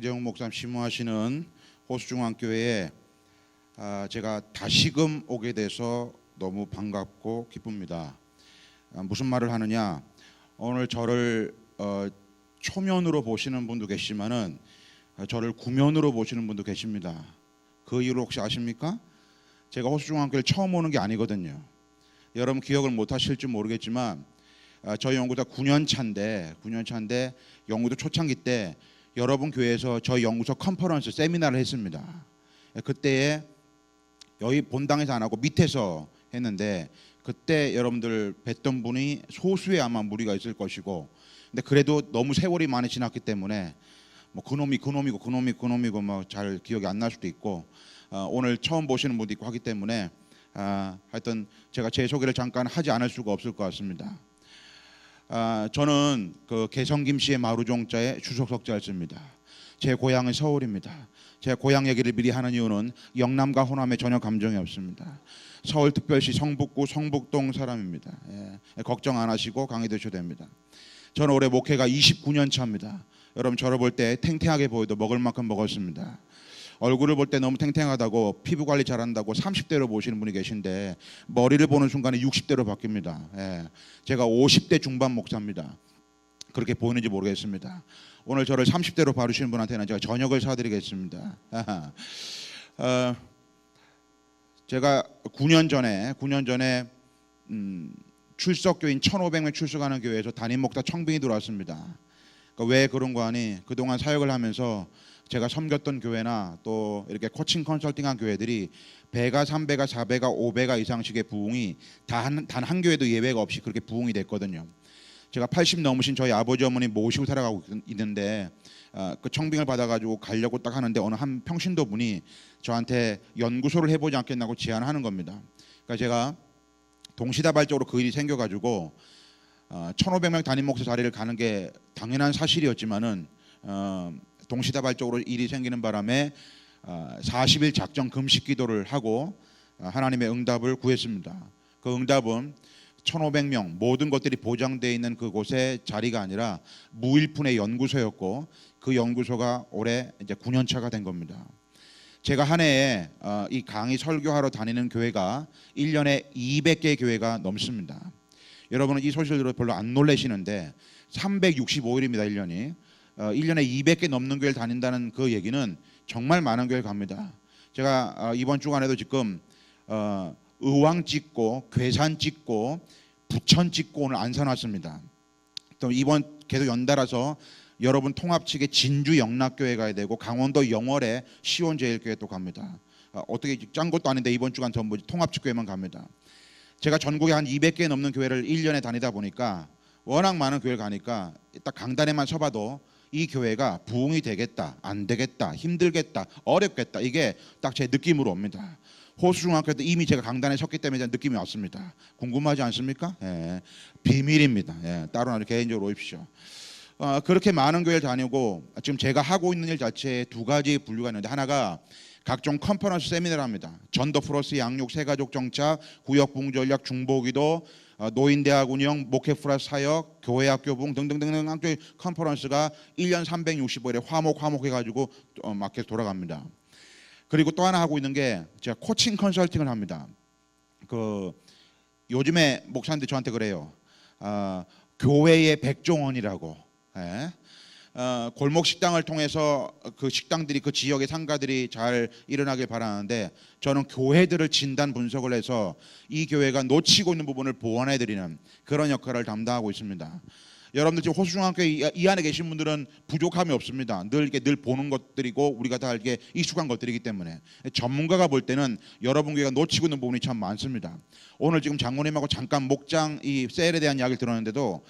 강재홍 목사님 심무하시는 호수중앙교회에 제가 다시금 오게 돼서 너무 반갑고 기쁩니다. 무슨 말을 하느냐, 오늘 저를 초면으로 보시는 분도 계시지만은 저를 구면으로 보시는 분도 계십니다. 그 이유를 혹시 아십니까? 제가 호수중앙교회를 처음 오는 게 아니거든요. 여러분 기억을 못 하실지 모르겠지만 저희 연구소 9년 차인데 연구소 초창기 때 여러분 교회에서 저희 연구소 컨퍼런스 세미나를 했습니다. 그때에 여기 본당에서 안 하고 밑에서 했는데 그때 여러분들 뵀던 분이 소수의 아마 무리가 있을 것이고, 근데 그래도 너무 세월이 많이 지났기 때문에 뭐 그놈이고 뭐 잘 기억이 안 날 수도 있고, 오늘 처음 보시는 분도 있고 하기 때문에 하여튼 제가 제 소개를 잠깐 하지 않을 수가 없을 것 같습니다. 저는 그 개성김씨의 마루종자의 주석석자였습니다. 제 고향은 서울입니다. 제 고향 얘기를 미리 하는 이유는 영남과 호남에 전혀 감정이 없습니다. 서울특별시 성북구 성북동 사람입니다. 걱정 안 하시고 강의되셔도 됩니다. 저는 올해 목회가 29년 차입니다. 여러분 저를 볼 때 탱탱하게 보여도 먹을 만큼 먹었습니다. 얼굴을 볼 때 너무 탱탱하다고, 피부 관리 잘한다고 30대로 보시는 분이 계신데 머리를 보는 순간에 60대로 바뀝니다. 제가 50대 중반 목사입니다. 그렇게 보이는지 모르겠습니다. 오늘 저를 30대로 봐주시는 분한테는 제가 저녁을 사드리겠습니다. 제가 9년 전에 출석교인 1,500명 출석하는 교회에서 담임 목사 청빙이 들어왔습니다. 그러니까 왜 그런 거 하니, 그동안 사역을 하면서 제가 섬겼던 교회나 또 이렇게 코칭 컨설팅한 교회들이 배가 3배가 4배가 5배가 이상씩의 부흥이 단 한 교회도 예외가 없이 그렇게 부흥이 됐거든요. 제가 80 넘으신 저희 아버지 어머니 모시고 살아가고 있는데 그 청빙을 받아가지고 가려고 딱 하는데 어느 한 평신도 분이 저한테 연구소를 해보지 않겠냐고 제안하는 겁니다. 그러니까 제가 동시다발적으로 그 일이 생겨가지고 1,500명 담임 목사 자리를 가는 게 당연한 사실이었지만은 동시다발적으로 일이 생기는 바람에 40일 작정 금식 기도를 하고 하나님의 응답을 구했습니다. 그 응답은 1,500명 모든 것들이 보장되어 있는 그곳의 자리가 아니라 무일푼의 연구소였고, 그 연구소가 올해 이제 9년 차가 된 겁니다. 제가 한 해에 이 강의 설교하러 다니는 교회가 1년에 200개의 교회가 넘습니다. 여러분은 이 소식을 들어 별로 안 놀라시는데 365일입니다. 1년에 200개 넘는 교회를 다닌다는 그 얘기는 정말 많은 교회를 갑니다. 제가 이번 주간에도 지금 의왕 찍고 괴산 찍고 부천 찍고 오늘 안산 왔습니다. 또 이번 계속 연달아서 여러분 통합 측에 진주 영락교회 가야 되고 강원도 영월에 시온제일교회 또 갑니다. 어떻게 짠 것도 아닌데 이번 주간 전부 통합 측 교회만 갑니다. 제가 전국에 한 200개 넘는 교회를 1년에 다니다 보니까 워낙 많은 교회를 가니까 딱 강단에만 서봐도 이 교회가 부흥이 되겠다, 안 되겠다, 힘들겠다, 어렵겠다, 이게 딱 제 느낌으로 옵니다. 호수중학교 때 이미 제가 강단에 섰기 때문에 느낌이 왔습니다. 궁금하지 않습니까? 비밀입니다. 따로 나를 개인적으로 오십시오. 그렇게 많은 교회를 다니고 지금 제가 하고 있는 일 자체에 두 가지 분류가 있는데, 하나가 각종 컨퍼런스 세미나를 합니다. 전도 플러스 양육, 새가족 정착, 구역 부흥 전략, 중보기도, 노인대학 운영, 목회 플러스 사역, 교회 학교 부흥 등등등등 각종 컨퍼런스가 1년 365일에 화목 해가지고 막 계속 돌아갑니다. 그리고 또 하나 하고 있는 게 제가 코칭 컨설팅을 합니다. 요즘에 목사님들 저한테 그래요. 교회의 백종원이라고. 골목 식당을 통해서 그 식당들이, 그 지역의 상가들이 잘 일어나길 바라는데, 저는 교회들을 진단 분석을 해서 이 교회가 놓치고 있는 부분을 보완해 드리는 그런 역할을 담당하고 있습니다. 여러분들 지금 호수중앙교회 이 안에 계신 분들은 부족함이 없습니다. 늘 보는 것들이고 우리가 다 알게 익숙한 것들이기 때문에 전문가가 볼 때는 여러분 교회가 놓치고 있는 부분이 참 많습니다. 오늘 지금 장모님하고 잠깐 목장 이 셀에 대한 이야기를 들었는데도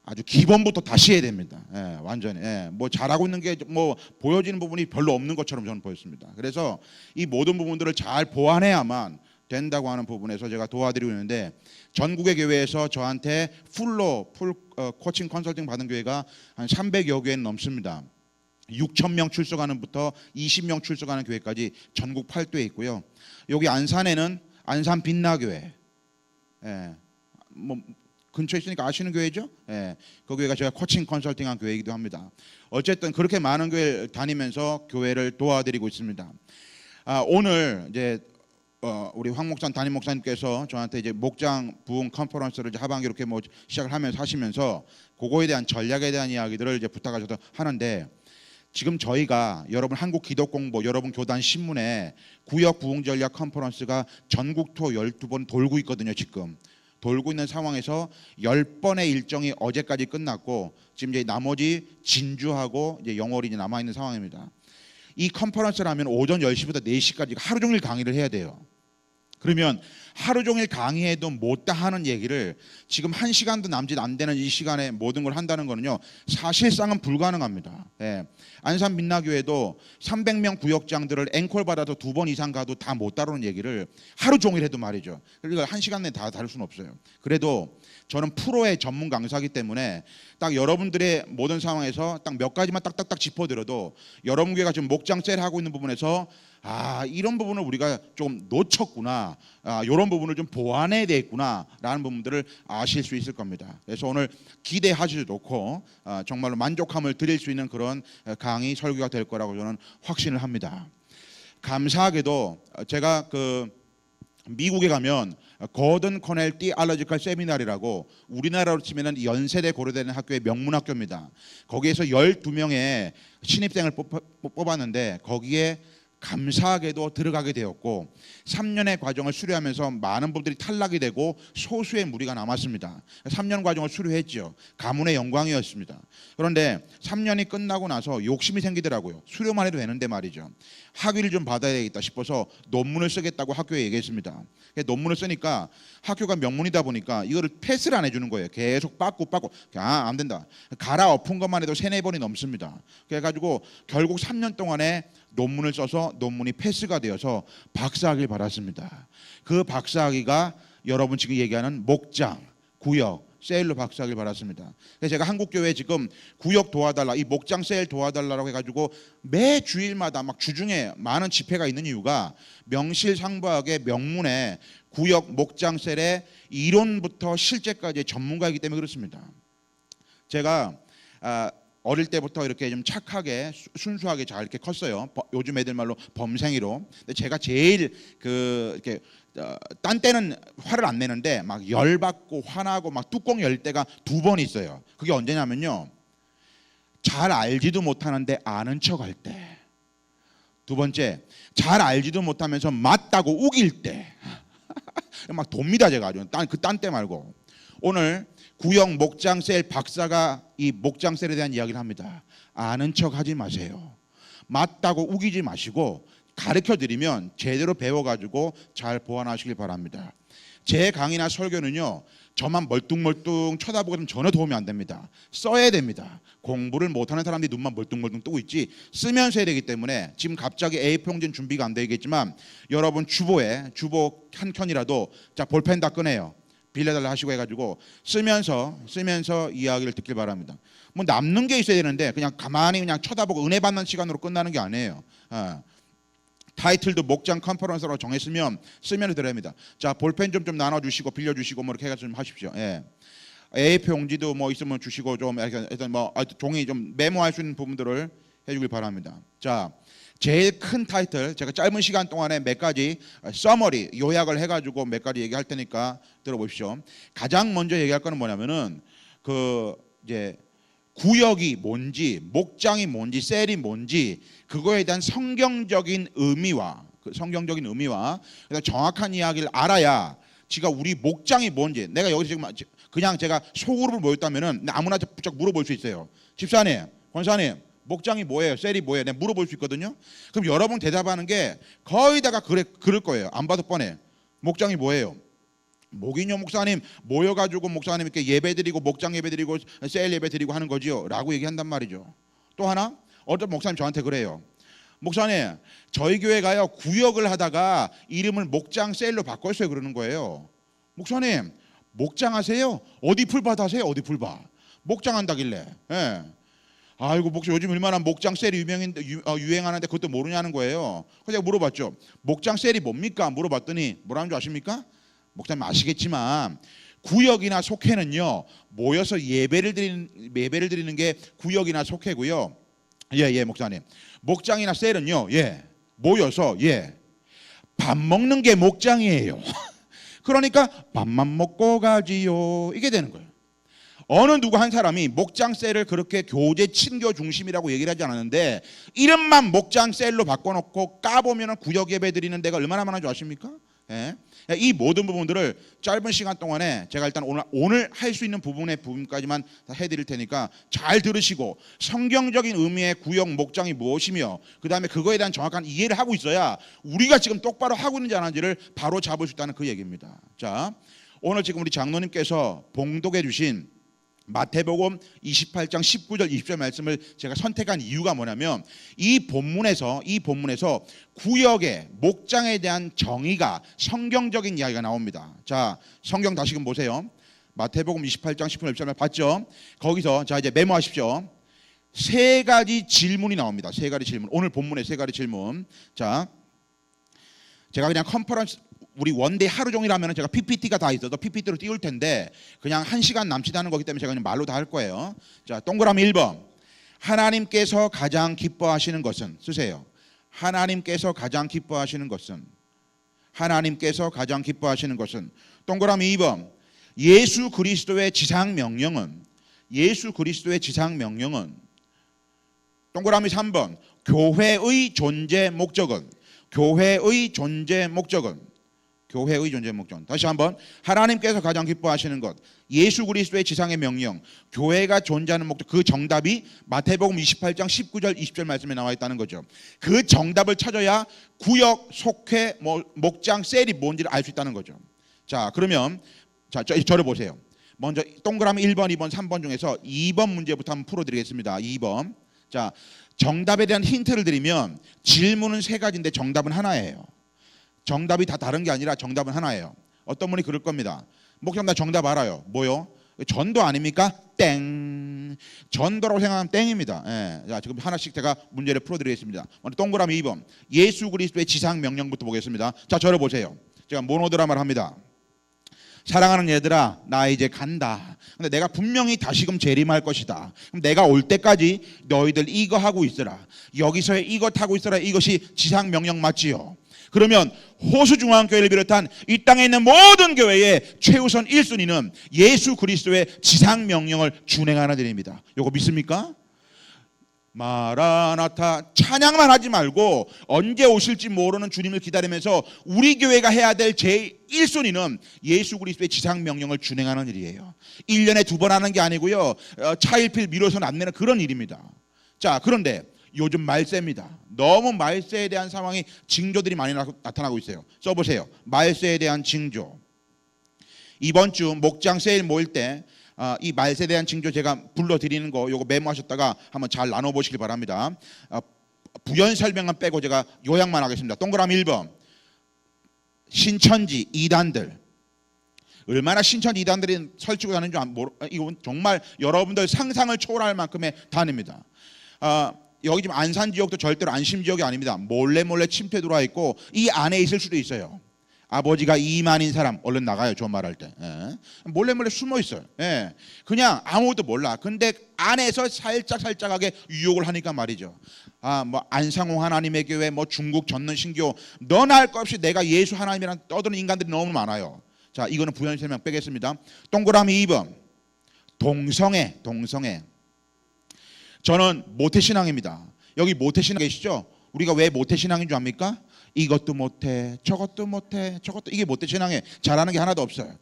아주 기본부터 다시 해야 됩니다. 완전히 뭐 잘하고 있는 게 뭐 보여지는 부분이 별로 없는 것처럼 저는 보였습니다. 그래서 이 모든 부분들을 잘 보완해야만 된다고 하는 부분에서 제가 도와드리고 있는데, 전국의 교회에서 저한테 풀 코칭 컨설팅 받은 교회가 한 300여 개는 넘습니다. 6,000명 출석하는부터 20명 출석하는 교회까지 전국 8도에 있고요. 여기 안산에는 안산 빛나교회, 뭐 근처에 있으니까 아시는 교회죠? 예, 그 교회가 제가 코칭 컨설팅한 교회이기도 합니다. 어쨌든 그렇게 많은 교회 다니면서 교회를 도와드리고 있습니다. 오늘 이제 우리 황 목사 담임 목사님께서 저한테 이제 목장 부흥 컨퍼런스를 이제 하반기 이렇게 뭐 시작을 하시면서 그거에 대한 전략에 대한 이야기들을 이제 부탁하셔서 하는데, 지금 저희가 여러분 한국 기독공보 여러분 교단 신문에 구역 부흥 전략 컨퍼런스가 전국 투어 12번 돌고 있거든요. 지금 돌고 있는 상황에서 10번의 일정이 어제까지 끝났고 지금 이제 나머지 진주하고 이제 영월이 이제 남아 있는 상황입니다. 이 컨퍼런스를 하면 오전 10시부터 4시까지 하루 종일 강의를 해야 돼요. 그러면 하루 종일 강의해도 못다 하는 얘기를 지금 1시간도 남짓 안 되는 이 시간에 모든 걸 한다는 거는요, 사실상은 불가능합니다. 예. 안산 민나교회도 300명 구역장들을 앵콜 받아서 2번 이상 가도 다 못 다루는 얘기를 하루 종일 해도 말이죠. 그러니까 1시간 내에 다 다룰 수는 없어요. 그래도 저는 프로의 전문 강사이기 때문에 딱 여러분들의 모든 상황에서 딱 몇 가지만 딱딱딱 짚어드려도 여러분 교회가 지금 목장 셀 하고 있는 부분에서 이런 부분을 우리가 좀 놓쳤구나, 이런 부분을 좀 보완해야 되겠구나 라는 부분들을 아실 수 있을 겁니다. 그래서 오늘 기대하셔도 좋고 정말로 만족함을 드릴 수 있는 그런 강의 설교가 될 거라고 저는 확신을 합니다. 감사하게도 제가 미국에 가면 거든 코넬 티알러지컬 세미나리라고 우리나라로 치면 연세대 고려대는 학교의 명문학교입니다. 거기에서 12명의 신입생을 뽑았는데 거기에 감사하게도 들어가게 되었고 3년의 과정을 수료하면서 많은 분들이 탈락이 되고 소수의 무리가 남았습니다. 3년 과정을 수료했죠. 가문의 영광이었습니다. 그런데 3년이 끝나고 나서 욕심이 생기더라고요. 수료만 해도 되는데 말이죠. 학위를 좀 받아야 되겠다 싶어서 논문을 쓰겠다고 학교에 얘기했습니다. 논문을 쓰니까 학교가 명문이다 보니까 이거를 패스를 안 해주는 거예요. 계속 빠꾸 안 된다. 갈아엎은 것만 해도 3-4번이 넘습니다. 그래가지고 결국 3년 동안에 논문을 써서 논문이 패스가 되어서 박사학위를 받았습니다. 그 박사학위가 여러분 지금 얘기하는 목장, 구역, 세일로 박사학위를 받았습니다. 그래서 제가 한국교회 지금 구역 도와달라, 이 목장 세일 도와달라고 해가지고 매 주일마다 막 주중에 많은 집회가 있는 이유가 명실상부하게 명문의 구역 목장 세일의 이론부터 실제까지의 전문가이기 때문에 그렇습니다. 제가 어릴 때부터 이렇게 좀 착하게 순수하게 잘 이렇게 컸어요. 요즘 애들 말로 범생이로. 근데 제가 제일 이렇게 딴 때는 화를 안 내는데 막 열받고 화나고 막 뚜껑 열 때가 2번 있어요. 그게 언제냐면요, 잘 알지도 못하는데 아는 척할 때. 2번째, 잘 알지도 못하면서 맞다고 우길 때. 막 돕니다 제가 아주. 딴 때 말고. 오늘 구역 목장 셀 박사가 이 목장 셀에 대한 이야기를 합니다. 아는 척 하지 마세요. 맞다고 우기지 마시고 가르쳐 드리면 제대로 배워가지고 잘 보완하시길 바랍니다. 제 강의나 설교는요, 저만 멀뚱멀뚱 쳐다보고는 전혀 도움이 안 됩니다. 써야 됩니다. 공부를 못하는 사람들이 눈만 멀뚱멀뚱 뜨고 있지 쓰면서 해야 되기 때문에 지금 갑자기 A4용지는 준비가 안 되겠지만 여러분 주보 한 켠이라도 자 볼펜 다 꺼내요. 빌려달라 하시고 해가지고 쓰면서 이야기를 듣길 바랍니다. 뭐 남는 게 있어야 되는데 그냥 가만히 그냥 쳐다보고 은혜 받는 시간으로 끝나는 게 아니에요. 타이틀도 목장 컨퍼런스라고 정했으면 쓰면 들어야 합니다. 자 볼펜 좀 나눠주시고 빌려주시고 뭐 이렇게 해가지고 좀 하십시오. 예. A4 용지도 뭐 있으면 주시고 좀 일단 뭐 종이 좀 메모할 수 있는 부분들을 해주길 바랍니다. 자 제일 큰 타이틀 제가 짧은 시간 동안에 몇 가지 서머리 요약을 해가지고 몇 가지 얘기할 테니까 들어보십시오. 가장 먼저 얘기할 거는 뭐냐면은 이제 구역이 뭔지, 목장이 뭔지, 셀이 뭔지 그거에 대한 성경적인 의미와 그래서 정확한 이야기를 알아야 지가 우리 목장이 뭔지, 내가 여기서 지금 그냥 제가 소그룹을 모였다면은 아무나 부쩍 물어볼 수 있어요. 집사님, 권사님, 목장이 뭐예요? 셀이 뭐예요? 내가 물어볼 수 있거든요. 그럼 여러분 대답하는 게 거의 다가 그럴 거예요. 안 봐도 뻔해. 목장이 뭐예요? 목인요 목사님 모여가지고 목사님 이렇게 예배드리고 목장 예배드리고 셀 예배드리고 하는 거지요 라고 얘기한단 말이죠. 또 하나 어떤 목사님 저한테 그래요. 목사님 저희 교회가요 구역을 하다가 이름을 목장 셀로 바꿨어요 그러는 거예요. 목사님 목장 하세요? 어디 풀밭 하세요? 어디 풀밭? 목장 한다길래. 예. 아이고 목사 요즘 얼마나 목장 셀이 유행하는데 그것도 모르냐는 거예요. 그래서 제가 물어봤죠. 목장 셀이 뭡니까? 물어봤더니 뭐라는 줄 아십니까? 목사님 아시겠지만 구역이나 속회는요 모여서 예배를 드리는 게 구역이나 속회고요. 예, 목사님. 목장이나 셀은요, 모여서 밥 먹는 게 목장이에요. 그러니까 밥만 먹고 가지요. 이게 되는 거예요. 어느 누구 한 사람이 목장셀을 그렇게 교제 친교 중심이라고 얘기를 하지 않았는데 이름만 목장셀로 바꿔놓고 까보면 구역 예배 드리는 데가 얼마나 많은 줄 아십니까? 이 모든 부분들을 짧은 시간 동안에 제가 일단 오늘 할 수 있는 부분까지만 다 해드릴 테니까 잘 들으시고 성경적인 의미의 구역 목장이 무엇이며 그 다음에 그거에 대한 정확한 이해를 하고 있어야 우리가 지금 똑바로 하고 있는지 안 하는지를 바로 잡을 수 있다는 그 얘기입니다. 자, 오늘 지금 우리 장로님께서 봉독해 주신 마태복음 28장 19절 20절 말씀을 제가 선택한 이유가 뭐냐면 이 본문에서 구역의 목장에 대한 정의가 성경적인 이야기가 나옵니다. 자, 성경 다시금 보세요. 마태복음 28장 19절 20절 봤죠? 거기서 자 이제 메모하십시오. 세 가지 질문이 나옵니다. 세 가지 질문. 오늘 본문에 세 가지 질문. 자, 제가 그냥 컨퍼런스 우리 원데이 하루 종일 하면 제가 PPT가 다 있어서 PPT로 띄울 텐데 그냥 1시간 남짓 하는 거기 때문에 제가 그냥 말로 다 할 거예요. 자, 동그라미 1번. 하나님께서 가장 기뻐하시는 것은 쓰세요. 하나님께서 가장 기뻐하시는 것은 동그라미 2번. 예수 그리스도의 지상 명령은 동그라미 3번. 교회의 존재 목적은 다시 한번. 하나님께서 가장 기뻐하시는 것, 예수 그리스도의 지상의 명령, 교회가 존재하는 목적. 그 정답이 마태복음 28장 19절 20절 말씀에 나와 있다는 거죠. 그 정답을 찾아야 구역, 속회, 목장, 셀이 뭔지를 알 수 있다는 거죠. 자, 그러면 저를 보세요. 먼저 동그라미 1번, 2번, 3번 중에서 2번 문제부터 한번 풀어드리겠습니다. 2번. 자, 정답에 대한 힌트를 드리면 질문은 세 가지인데 정답은 하나예요. 정답이 다 다른 게 아니라 정답은 하나예요. 어떤 분이 그럴 겁니다. 목사님 나 정답 알아요. 뭐요? 전도 아닙니까? 땡. 전도라고 생각하면 땡입니다. 자, 지금 하나씩 제가 문제를 풀어드리겠습니다. 먼저 동그라미 2번. 예수 그리스도의 지상 명령부터 보겠습니다. 자, 저를 보세요. 제가 모노드라마를 합니다. 사랑하는 얘들아, 나 이제 간다. 근데 내가 분명히 다시금 재림할 것이다. 그럼 내가 올 때까지 너희들 이거 하고 있어라. 여기서 이거 타고 있어라. 이것이 지상 명령 맞지요? 그러면 호수중앙교회를 비롯한 이 땅에 있는 모든 교회의 최우선 1순위는 예수 그리스도의 지상 명령을 준행하는 일입니다. 이거 믿습니까? 마라나타 찬양만 하지 말고 언제 오실지 모르는 주님을 기다리면서 우리 교회가 해야 될 제1순위는 예수 그리스도의 지상 명령을 준행하는 일이에요. 1년에 2번 하는 게 아니고요. 차일필 미뤄서는 안 되는 그런 일입니다. 자, 그런데 요즘 말세입니다. 너무 말세에 대한 상황이 징조들이 많이 나타나고 있어요. 써보세요. 말세에 대한 징조. 이번 주 목장 세일 모일 때 이 말세에 대한 징조 제가 불러드리는 거 요거 메모하셨다가 한번 잘 나눠보시길 바랍니다. 부연 설명은 빼고 제가 요약만 하겠습니다. 동그라미 1번. 신천지 이단들. 얼마나 신천지 이단들이 설치고 다니는 줄 이건 정말 여러분들 상상을 초월할 만큼의 단입니다. 여기 지금 안산 지역도 절대로 안심 지역이 아닙니다. 몰래 침투해 들어와 있고 이 안에 있을 수도 있어요. 아버지가 이만인 사람 얼른 나가요. 저 말할 때. 몰래 숨어 있어요. 그냥 아무것도 몰라. 근데 안에서 살짝하게 유혹을 하니까 말이죠. 안상홍 하나님의 교회, 중국 전는 신교, 너나 할 것 없이 내가 예수 하나님이란 떠드는 인간들이 너무 많아요. 자, 이거는 부연 설명 빼겠습니다. 동그라미 2번. 동성애. 저는 모태신앙입니다. 여기 모태신앙 계시죠? 우리가 왜 모태신앙인 줄 압니까? 이것도 못해, 저것도 못해, 이게 모태신앙에 잘하는 게 하나도 없어요.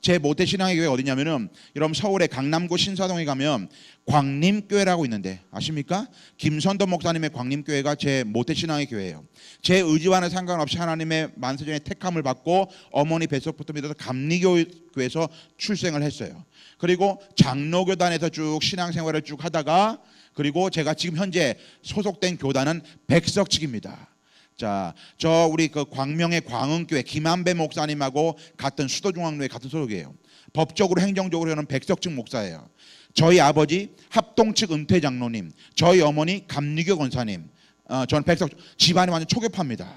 제 모태신앙의 교회 어디냐면은 여러분 서울의 강남구 신사동에 가면 광림교회라고 있는데 아십니까? 김선도 목사님의 광림교회가 제 모태신앙의 교회예요. 제 의지와는 상관없이 하나님의 만세전에 택함을 받고 어머니 뱃속부터 믿어서 감리교회에서 출생을 했어요. 그리고 장로교단에서 쭉 신앙생활을 쭉 하다가 그리고 제가 지금 현재 소속된 교단은 백석측입니다. 자, 저 우리 그 광명의 광흥교회 김한배 목사님하고 같은 수도중앙교회 같은 소속이에요. 법적으로 행정적으로 저는 백석측 목사예요. 저희 아버지 합동측 은퇴장로님, 저희 어머니 감리교 권사님, 저는 백석 집안이 완전 초교파입니다.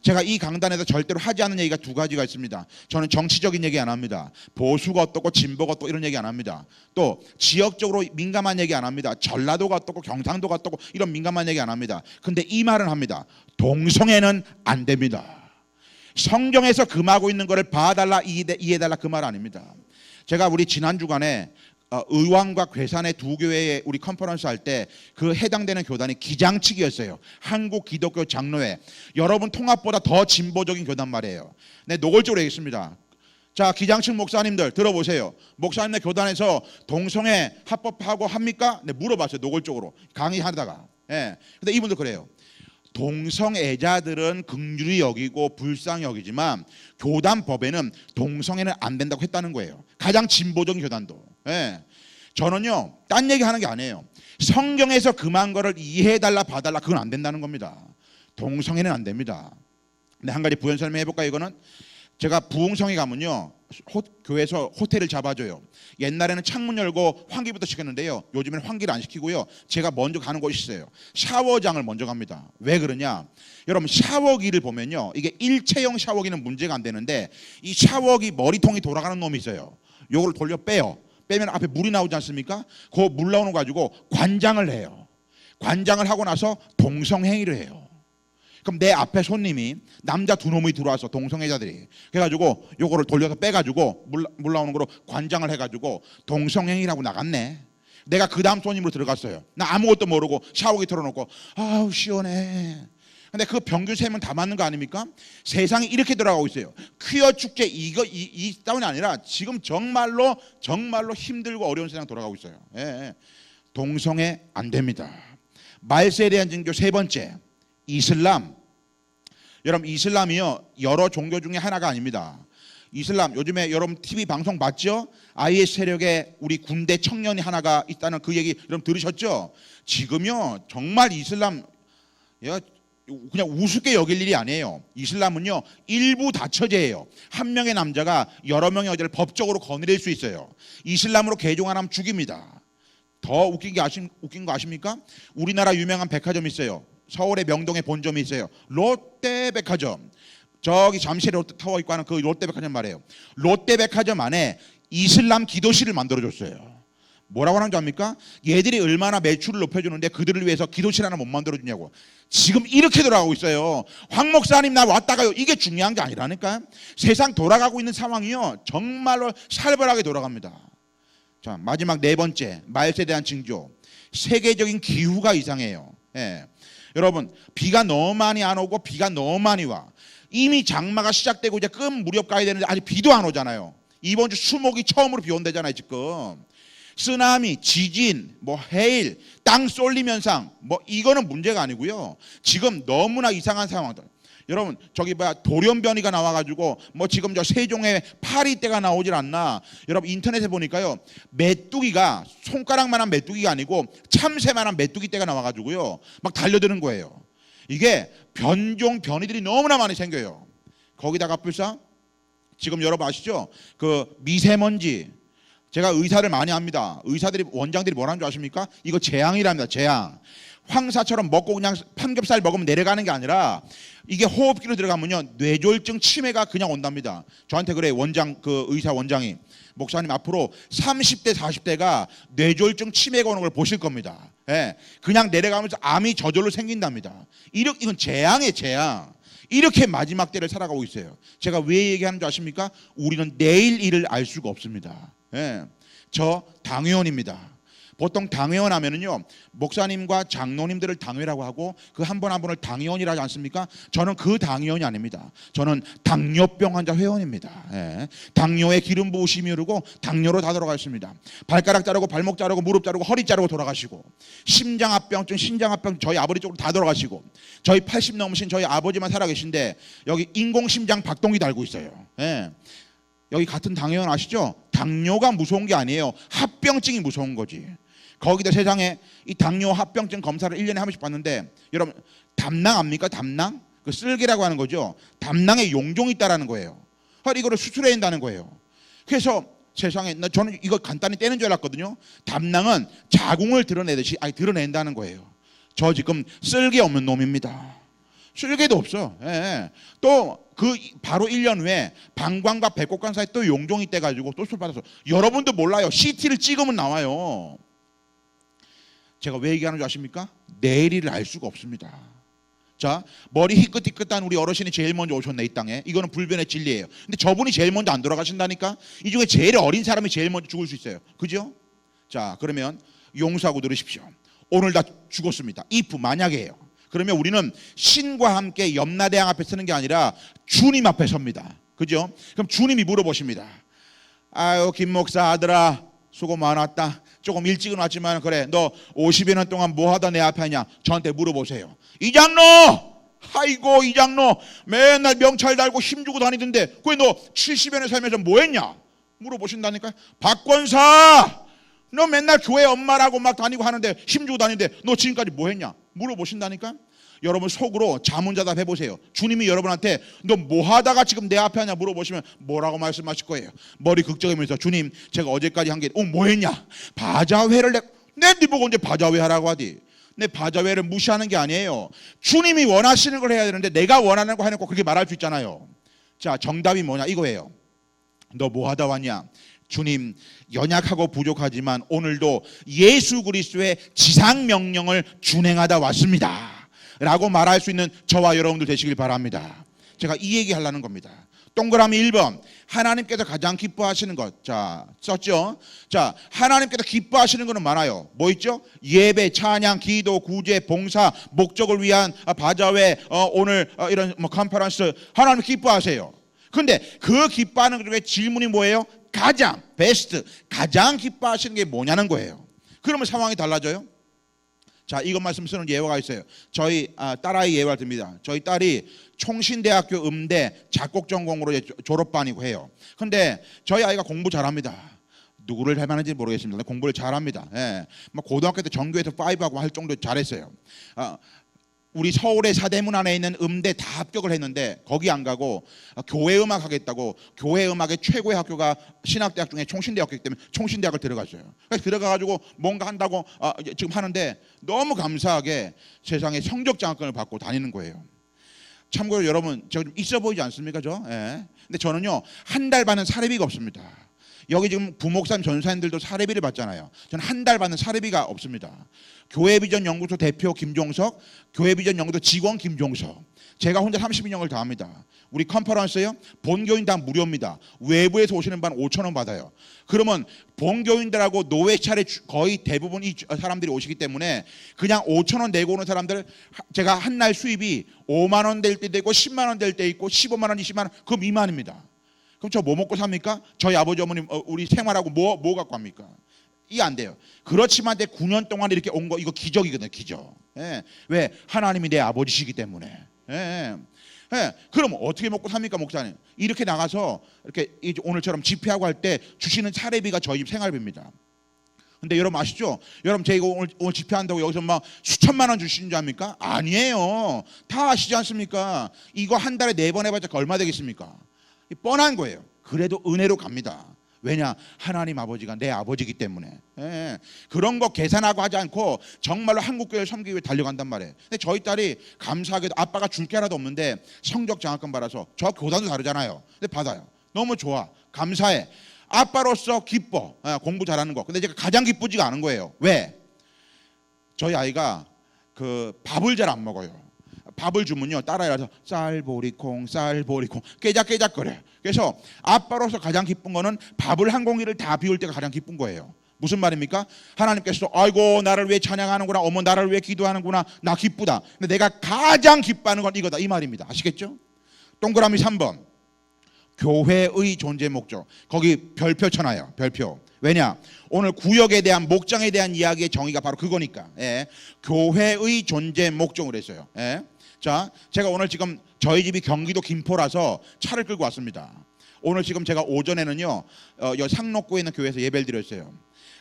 제가 이 강단에서 절대로 하지 않는 얘기가 두 가지가 있습니다. 저는 정치적인 얘기 안 합니다. 보수가 어떻고 진보가 어떻고 이런 얘기 안 합니다. 또 지역적으로 민감한 얘기 안 합니다. 전라도가 어떻고 경상도가 어떻고 이런 민감한 얘기 안 합니다. 근데 이 말은 합니다. 동성애는 안 됩니다. 성경에서 금하고 있는 거를 봐달라 이해해달라 그 말 아닙니다. 제가 우리 지난 주간에 의왕과 괴산의 두 교회에 우리 컨퍼런스 할 때 그 해당되는 교단이 기장측이었어요. 한국 기독교 장로회. 여러분 통합보다 더 진보적인 교단 말이에요. 네, 노골적으로 얘기했습니다. 자, 기장측 목사님들 들어보세요. 목사님네 교단에서 동성애 합법하고 합니까? 네, 물어봤어요. 노골적으로 강의하다가. 예. 근데 이분들 그래요. 동성애자들은 긍휼히 여기고 불쌍히 여기지만 교단 법에는 동성애는 안 된다고 했다는 거예요. 가장 진보적인 교단도. 예. 저는요 딴 얘기 하는 게 아니에요. 성경에서 금한 거를 이해해달라 봐달라 그건 안 된다는 겁니다. 동성애는 안 됩니다. 근데 한 가지 부연 설명해 볼까요? 이거는 제가 부흥성에 가면요 교회에서 호텔을 잡아줘요. 옛날에는 창문 열고 환기부터 시켰는데요, 요즘에는 환기를 안 시키고요, 제가 먼저 가는 곳이 있어요. 샤워장을 먼저 갑니다. 왜 그러냐, 여러분 샤워기를 보면요 이게 일체형 샤워기는 문제가 안 되는데 이 샤워기 머리통이 돌아가는 놈이 있어요. 요걸 돌려 빼요. 빼면 앞에 물이 나오지 않습니까? 그 물 나오는 거 가지고 관장을 해요. 관장을 하고 나서 동성행위를 해요. 그럼 내 앞에 손님이 남자 두 놈이 들어와서 동성애자들이 그래가지고 요거를 돌려서 빼가지고 물 나오는 거로 관장을 해가지고 동성행위라고 나갔네. 내가 그 다음 손님으로 들어갔어요. 나 아무것도 모르고 샤워기 틀어놓고 아우 시원해. 근데 그 평균 세면 다 맞는 거 아닙니까? 세상이 이렇게 돌아가고 있어요. 퀴어 축제 이 다운이 아니라 지금 정말로 힘들고 어려운 세상 돌아가고 있어요. 예. 동성애 안 됩니다. 말세에 대한 징조 세 번째, 이슬람. 여러분 이슬람이요 여러 종교 중에 하나가 아닙니다. 이슬람 요즘에 여러분 TV 방송 봤죠? IS 세력의 우리 군대 청년이 하나가 있다는 그 얘기 여러분 들으셨죠? 지금요 정말 이슬람 그냥 우습게 여길 일이 아니에요. 이슬람은요 일부 다처제예요. 한 명의 남자가 여러 명의 여자를 법적으로 거느릴 수 있어요. 이슬람으로 개종하면 죽입니다. 더 웃긴 거 아십니까? 우리나라 유명한 백화점 있어요. 서울의 명동에 본점이 있어요. 롯데백화점. 저기 잠실에 롯데타워 있고 하는 그 롯데백화점 말이에요. 롯데백화점 안에 이슬람 기도실을 만들어줬어요. 뭐라고 하는 줄 압니까? 얘들이 얼마나 매출을 높여주는데 그들을 위해서 기도실 하나 못 만들어주냐고. 지금 이렇게 돌아가고 있어요. 황 목사님 나 왔다가요. 이게 중요한 게 아니라니까. 세상 돌아가고 있는 상황이요 정말로 살벌하게 돌아갑니다. 자, 마지막 네 번째, 말세에 대한 징조. 세계적인 기후가 이상해요. 예. 여러분 비가 너무 많이 안 오고 비가 너무 많이 와. 이미 장마가 시작되고 이제 끝 무렵 가야 되는데 아직 비도 안 오잖아요. 이번 주 수목이 처음으로 비 온대잖아요. 지금 쓰나미, 지진, 뭐 해일, 땅 쏠림 현상, 뭐 이거는 문제가 아니고요. 지금 너무나 이상한 상황들. 여러분 저기 돌연변이가 나와가지고 뭐 지금 저 세종에 파리떼가 나오질 않나. 여러분 인터넷에 보니까요 메뚜기가 손가락만한 메뚜기가 아니고 참새만한 메뚜기떼가 나와가지고요 막 달려드는 거예요. 이게 변이들이 너무나 많이 생겨요. 거기다가 불사 지금 여러분 아시죠? 그 미세먼지. 제가 의사를 많이 합니다. 원장들이 뭐라는 줄 아십니까? 이거 재앙이랍니다. 재앙. 황사처럼 먹고 그냥 삼겹살 먹으면 내려가는 게 아니라 이게 호흡기로 들어가면요 뇌졸중 치매가 그냥 온답니다. 저한테 그래 그 의사 원장이, 목사님 앞으로 30대 40대가 뇌졸중 치매가 오는 걸 보실 겁니다. 예, 그냥 내려가면서 암이 저절로 생긴답니다. 이건 재앙이에요. 재앙. 이렇게 마지막 때를 살아가고 있어요. 제가 왜 얘기하는 줄 아십니까? 우리는 내일 일을 알 수가 없습니다. 예, 저 당회원입니다. 보통 당회원 하면은요 목사님과 장로님들을 당회라고 하고 그 한 분 한 분을 당회원이라 하지 않습니까? 저는 그 당회원이 아닙니다. 저는 당뇨병 환자 회원입니다. 예. 당뇨에 기름 부으심이 오르고 당뇨로 다 돌아가셨습니다. 발가락 자르고 발목 자르고 무릎 자르고 허리 자르고 돌아가시고, 심장합병증 신장합병 저희 아버지 쪽으로 다 돌아가시고, 저희 80 넘으신 저희 아버지만 살아계신데 여기 인공심장 박동기 달고 있어요. 예. 여기 같은 당회원 아시죠? 당뇨가 무서운 게 아니에요. 합병증이 무서운 거지. 거기다 세상에 이 당뇨 합병증 검사를 1년에 한 번씩 받는데 여러분 담낭 압니까? 담낭? 그 쓸개라고 하는 거죠. 담낭에 용종이 있다라는 거예요. 이거를 수술해야 된다는 거예요. 그래서 세상에 저는 이거 간단히 떼는 줄 알았거든요. 담낭은 자궁을 드러낸다는 거예요. 저 지금 쓸개 없는 놈입니다. 쓸개도 없어. 예. 또 그 바로 1년 후에 방광과 배꼽관 사이에 또 용종이 떼가지고 또 술 받아서 여러분도 몰라요. CT를 찍으면 나와요. 제가 왜 얘기하는 줄 아십니까? 내일을 알 수가 없습니다. 자, 머리 희끗희끗한 우리 어르신이 제일 먼저 오셨네 이 땅에. 이거는 불변의 진리예요. 근데 저분이 제일 먼저 안 돌아가신다니까. 이 중에 제일 어린 사람이 제일 먼저 죽을 수 있어요. 그죠? 자, 그러면 용서하고 들으십시오. 오늘 다 죽었습니다. if 만약에요. 그러면 우리는 신과 함께 염라대왕 앞에 서는 게 아니라 주님 앞에 섭니다. 그죠? 그럼 주님이 물어보십니다. 아유 김 목사 아들아 수고 많았다. 조금 일찍은 왔지만 그래 너 50여 년 동안 뭐 하다 내 앞에 하냐. 저한테 물어보세요. 이 장로 아이고 이 장로 맨날 명찰 달고 힘주고 다니던데 그게 너 70여 년 살면서 뭐 했냐 물어보신다니까요. 박권사 너 맨날 교회 엄마라고 막 다니고 하는데 힘주고 다니는데 너 지금까지 뭐 했냐 물어보신다니까. 여러분 속으로 자문자답 해보세요. 주님이 여러분한테 너 뭐 하다가 지금 내 앞에 하냐 물어보시면 뭐라고 말씀하실 거예요. 머리 극적이면서 주님 제가 어제까지 한 게 뭐 했냐 바자회를 내 보고 언제 바자회 하라고 하디. 내 바자회를 무시하는 게 아니에요. 주님이 원하시는 걸 해야 되는데 내가 원하는 거 해놓고 그렇게 말할 수 있잖아요. 자 정답이 뭐냐 이거예요. 너 뭐 하다 왔냐. 주님 연약하고 부족하지만 오늘도 예수 그리스도의 지상 명령을 준행하다 왔습니다 라고 말할 수 있는 저와 여러분들 되시길 바랍니다. 제가 이 얘기 하려는 겁니다. 동그라미 1번 하나님께서 가장 기뻐하시는 것. 자 썼죠. 자 하나님께서 기뻐하시는 것은 많아요. 뭐 있죠? 예배, 찬양, 기도, 구제, 봉사, 목적을 위한 바자회, 오늘 이런 컨퍼런스 하나님 기뻐하세요. 근데 그 기뻐하는 것 중에 질문이 뭐예요? 가장 베스트 가장 기뻐하시는 게 뭐냐는 거예요. 그러면 상황이 달라져요. 자 이것 말씀 쓰는 예화가 있어요. 저희 딸아이 예화 듭니다. 저희 딸이 총신대학교 음대 작곡 전공으로 졸업반이고 해요. 근데 저희 아이가 공부 잘합니다. 누구를 닮았는지 모르겠습니다. 공부를 잘합니다. 예. 고등학교 때 전교에서 5하고 할 정도 잘했어요. 우리 서울의 사대문 안에 있는 음대 다 합격을 했는데 거기 안 가고 교회 음악 하겠다고 교회 음악의 최고의 학교가 신학대학 중에 총신대학교이기 때문에 총신대학을 들어갔어요. 그래서 들어가가지고 뭔가 한다고 지금 하는데 너무 감사하게 세상에 성적 장학금을 받고 다니는 거예요. 참고로 여러분 제가 좀 있어 보이지 않습니까 저? 예. 근데 저는요 한 달 받는 사례비가 없습니다. 여기 지금 부목사님 전사님들도 사례비를 받잖아요. 저는 한 달 받는 사례비가 없습니다. 교회비전 연구소 대표 김종석, 교회비전 연구소 직원 김종석. 제가 혼자 32년을 다 합니다. 우리 컨퍼런스요 본교인당 무료입니다. 외부에서 오시는 반 5,000원 받아요. 그러면 본교인들하고 노회 차례 거의 대부분 이 사람들이 오시기 때문에 그냥 5,000원 내고 오는 사람들 제가 한 날 수입이 5만 원 될 때도 있고 10만 원 될 때 있고 15만 원, 20만 원 그 미만입니다. 그럼 저 뭐 먹고 삽니까? 저희 아버지 어머님 우리 생활하고 뭐 갖고 갑니까? 이게 안 돼요. 그렇지만 내 9년 동안 이렇게 온 거 이거 기적이거든요. 기적. 예. 왜? 하나님이 내 아버지시기 때문에. 예. 예. 그럼 어떻게 먹고 삽니까 목사님? 이렇게 나가서 이렇게 오늘처럼 집회하고 할 때 주시는 사례비가 저희 집 생활비입니다. 근데 여러분 아시죠? 여러분 제가 오늘 집회한다고 여기서 막 수천만 원 주시는 줄 압니까? 아니에요. 다 아시지 않습니까? 이거 한 달에 4번 해봤자 얼마 되겠습니까? 뻔한 거예요. 그래도 은혜로 갑니다. 왜냐? 하나님 아버지가 내 아버지이기 때문에. 예. 그런 거 계산하고 하지 않고 정말로 한국교회를 섬기기 위해 달려간단 말이에요. 근데 저희 딸이 감사하게도 아빠가 줄 게 하나도 없는데 성적 장학금 받아서 저 교단도 다르잖아요. 근데 받아요. 너무 좋아. 감사해. 아빠로서 기뻐. 공부 잘하는 거. 근데 제가 가장 기쁘지가 않은 거예요. 왜? 저희 아이가 그 밥을 잘 안 먹어요. 밥을 주면요 딸아이라서 쌀보리콩 깨작깨작거려요. 그래서 아빠로서 가장 기쁜 거는 밥을 한 공기를 다 비울 때가 가장 기쁜 거예요. 무슨 말입니까? 하나님께서 아이고 나를 위해 찬양하는구나, 어머 나를 위해 기도하는구나, 나 기쁘다. 근데 내가 가장 기뻐하는 건 이거다 이 말입니다. 아시겠죠? 동그라미 3번 교회의 존재 목적. 거기 별표 쳐놔요. 별표. 왜냐? 오늘 구역에 대한 목장에 대한 이야기의 정의가 바로 그거니까. 예. 교회의 존재 목적을 했어요. 예. 자, 제가 오늘 지금 저희 집이 경기도 김포라서 차를 끌고 왔습니다. 오늘 지금 제가 오전에는요 상록구에 있는 교회에서 예배를 드렸어요.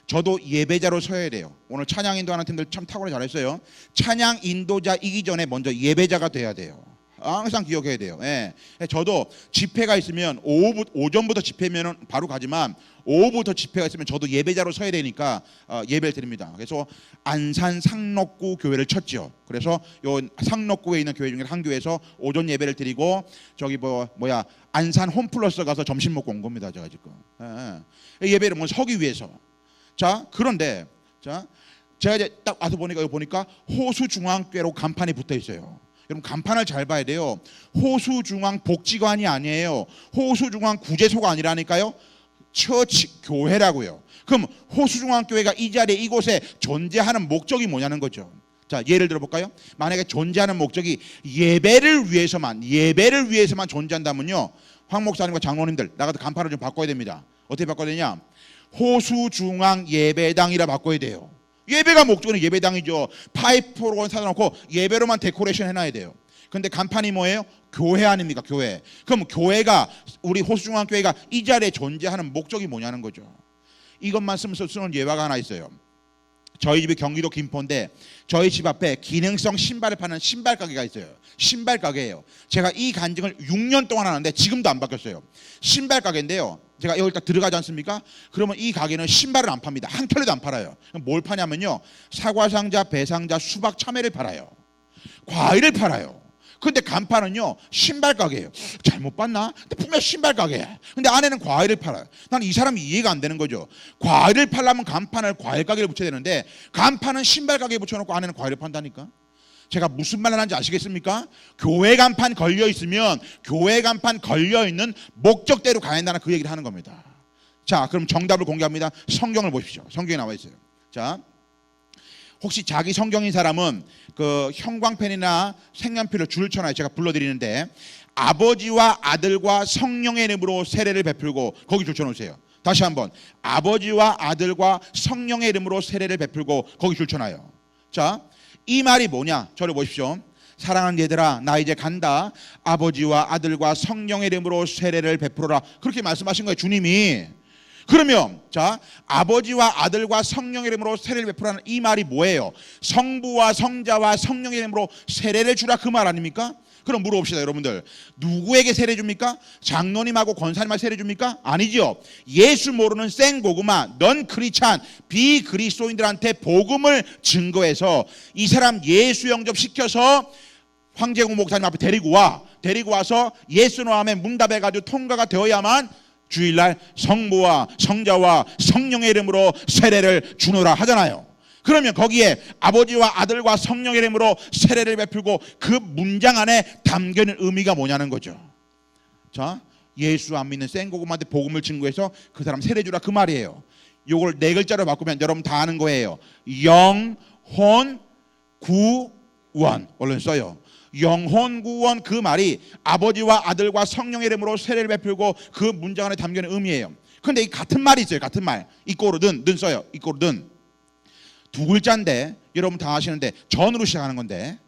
저도 예배자로 서야 돼요. 오늘 찬양 인도하는 팀들 참 탁월히 잘했어요. 찬양 인도자이기 전에 먼저 예배자가 돼야 돼요. 항상 기억해야 돼요. 예. 저도 집회가 있으면 오전부터 집회면 바로 가지만 오후부터 집회가 있으면 저도 예배자로 서야 되니까 예배를 드립니다. 그래서 안산 상록구 교회를 쳤죠. 그래서 요 상록구에 있는 교회 중에 한 교회에서 오전 예배를 드리고 저기 안산 홈플러스 가서 점심 먹고 온 겁니다. 제가 지금 예배를 뭐 서기 위해서. 자, 그런데 자, 제가 이제 딱 와서 보니까 호수중앙교회로 간판이 붙어 있어요. 여러분 간판을 잘 봐야 돼요. 호수중앙복지관이 아니에요. 호수중앙구제소가 아니라니까요. 처치 교회라고요. 그럼 호수중앙교회가 이 자리에 이곳에 존재하는 목적이 뭐냐는 거죠. 자, 예를 들어 볼까요? 만약에 존재하는 목적이 예배를 위해서만 존재한다면요, 황 목사님과 장로님들 나가서 간판을 좀 바꿔야 됩니다. 어떻게 바꿔야 되냐? 호수중앙 예배당이라 바꿔야 돼요. 예배가 목적은 예배당이죠. 파이프로 사다 놓고 예배로만 데코레이션 해놔야 돼요. 근데 간판이 뭐예요? 교회 아닙니까? 교회. 그럼 교회가, 우리 호수중앙교회가 이 자리에 존재하는 목적이 뭐냐는 거죠. 이것만 쓰면서 쓰는 예화가 하나 있어요. 저희 집이 경기도 김포인데 저희 집 앞에 기능성 신발을 파는 신발 가게가 있어요. 신발 가게예요. 제가 이 간증을 6년 동안 하는데 지금도 안 바뀌었어요. 신발 가게인데요, 제가 여기 딱 들어가지 않습니까? 그러면 이 가게는 신발을 안 팝니다. 한 켤레도 안 팔아요. 뭘 파냐면요, 사과상자, 배상자, 수박, 참외를 팔아요. 과일을 팔아요. 근데 간판은요, 신발 가게예요. 잘못 봤나? 근데 분명 신발 가게야. 근데 안에는 과일을 팔아요. 난 이 사람이 이해가 안 되는 거죠. 과일을 팔려면 간판을 과일 가게에 붙여야 되는데 간판은 신발 가게에 붙여놓고 안에는 과일을 판다니까. 제가 무슨 말을 하는지 아시겠습니까? 교회 간판 걸려 있으면 교회 간판 걸려 있는 목적대로 가야 한다는 그 얘기를 하는 겁니다. 자, 그럼 정답을 공개합니다. 성경을 보십시오. 성경에 나와 있어요. 자, 혹시 자기 성경인 사람은 그 형광펜이나 색연필을 줄을 쳐놔요. 제가 불러드리는데, 아버지와 아들과 성령의 이름으로 세례를 베풀고, 거기 줄 쳐놓으세요. 다시 한번, 아버지와 아들과 성령의 이름으로 세례를 베풀고, 거기 줄 쳐놔요. 자, 이 말이 뭐냐? 저를 보십시오. 사랑하는 얘들아, 나 이제 간다. 아버지와 아들과 성령의 이름으로 세례를 베풀어라. 그렇게 말씀하신 거예요, 주님이. 그러면 자, 아버지와 아들과 성령의 이름으로 세례를 베풀라는 이 말이 뭐예요? 성부와 성자와 성령의 이름으로 세례를 주라, 그 말 아닙니까? 그럼 물어봅시다, 여러분들. 누구에게 세례 줍니까? 장로님하고 권사님한테 세례 줍니까? 아니죠. 예수 모르는 생고구마, 넌 크리스찬, 비그리스도인들한테 복음을 증거해서 이 사람 예수 영접시켜서 황재국 목사님 앞에 데리고 와서 예수로 하면 문답해가지고 통과가 되어야만 주일날 성부와 성자와 성령의 이름으로 세례를 주노라 하잖아요. 그러면 거기에 아버지와 아들과 성령의 이름으로 세례를 베풀고 그 문장 안에 담겨있는 의미가 뭐냐는 거죠. 자, 예수 안 믿는 생고구마한테 복음을 증거해서 그 사람 세례 주라, 그 말이에요. 요걸 네 글자로 바꾸면 여러분 다 아는 거예요. 영혼 구원. 얼른 써요. 영혼 구원, 그 말이 아버지와 아들과 성령의 이름으로 세례를 베풀고 그 문장 안에 담겨있는 의미예요. 근데 이 같은 말이 있어요. 같은 말. 이꼬르든 는 써요. 이꼬르든 두 글자인데 여러분 다 아시는데 전으로 시작하는 건데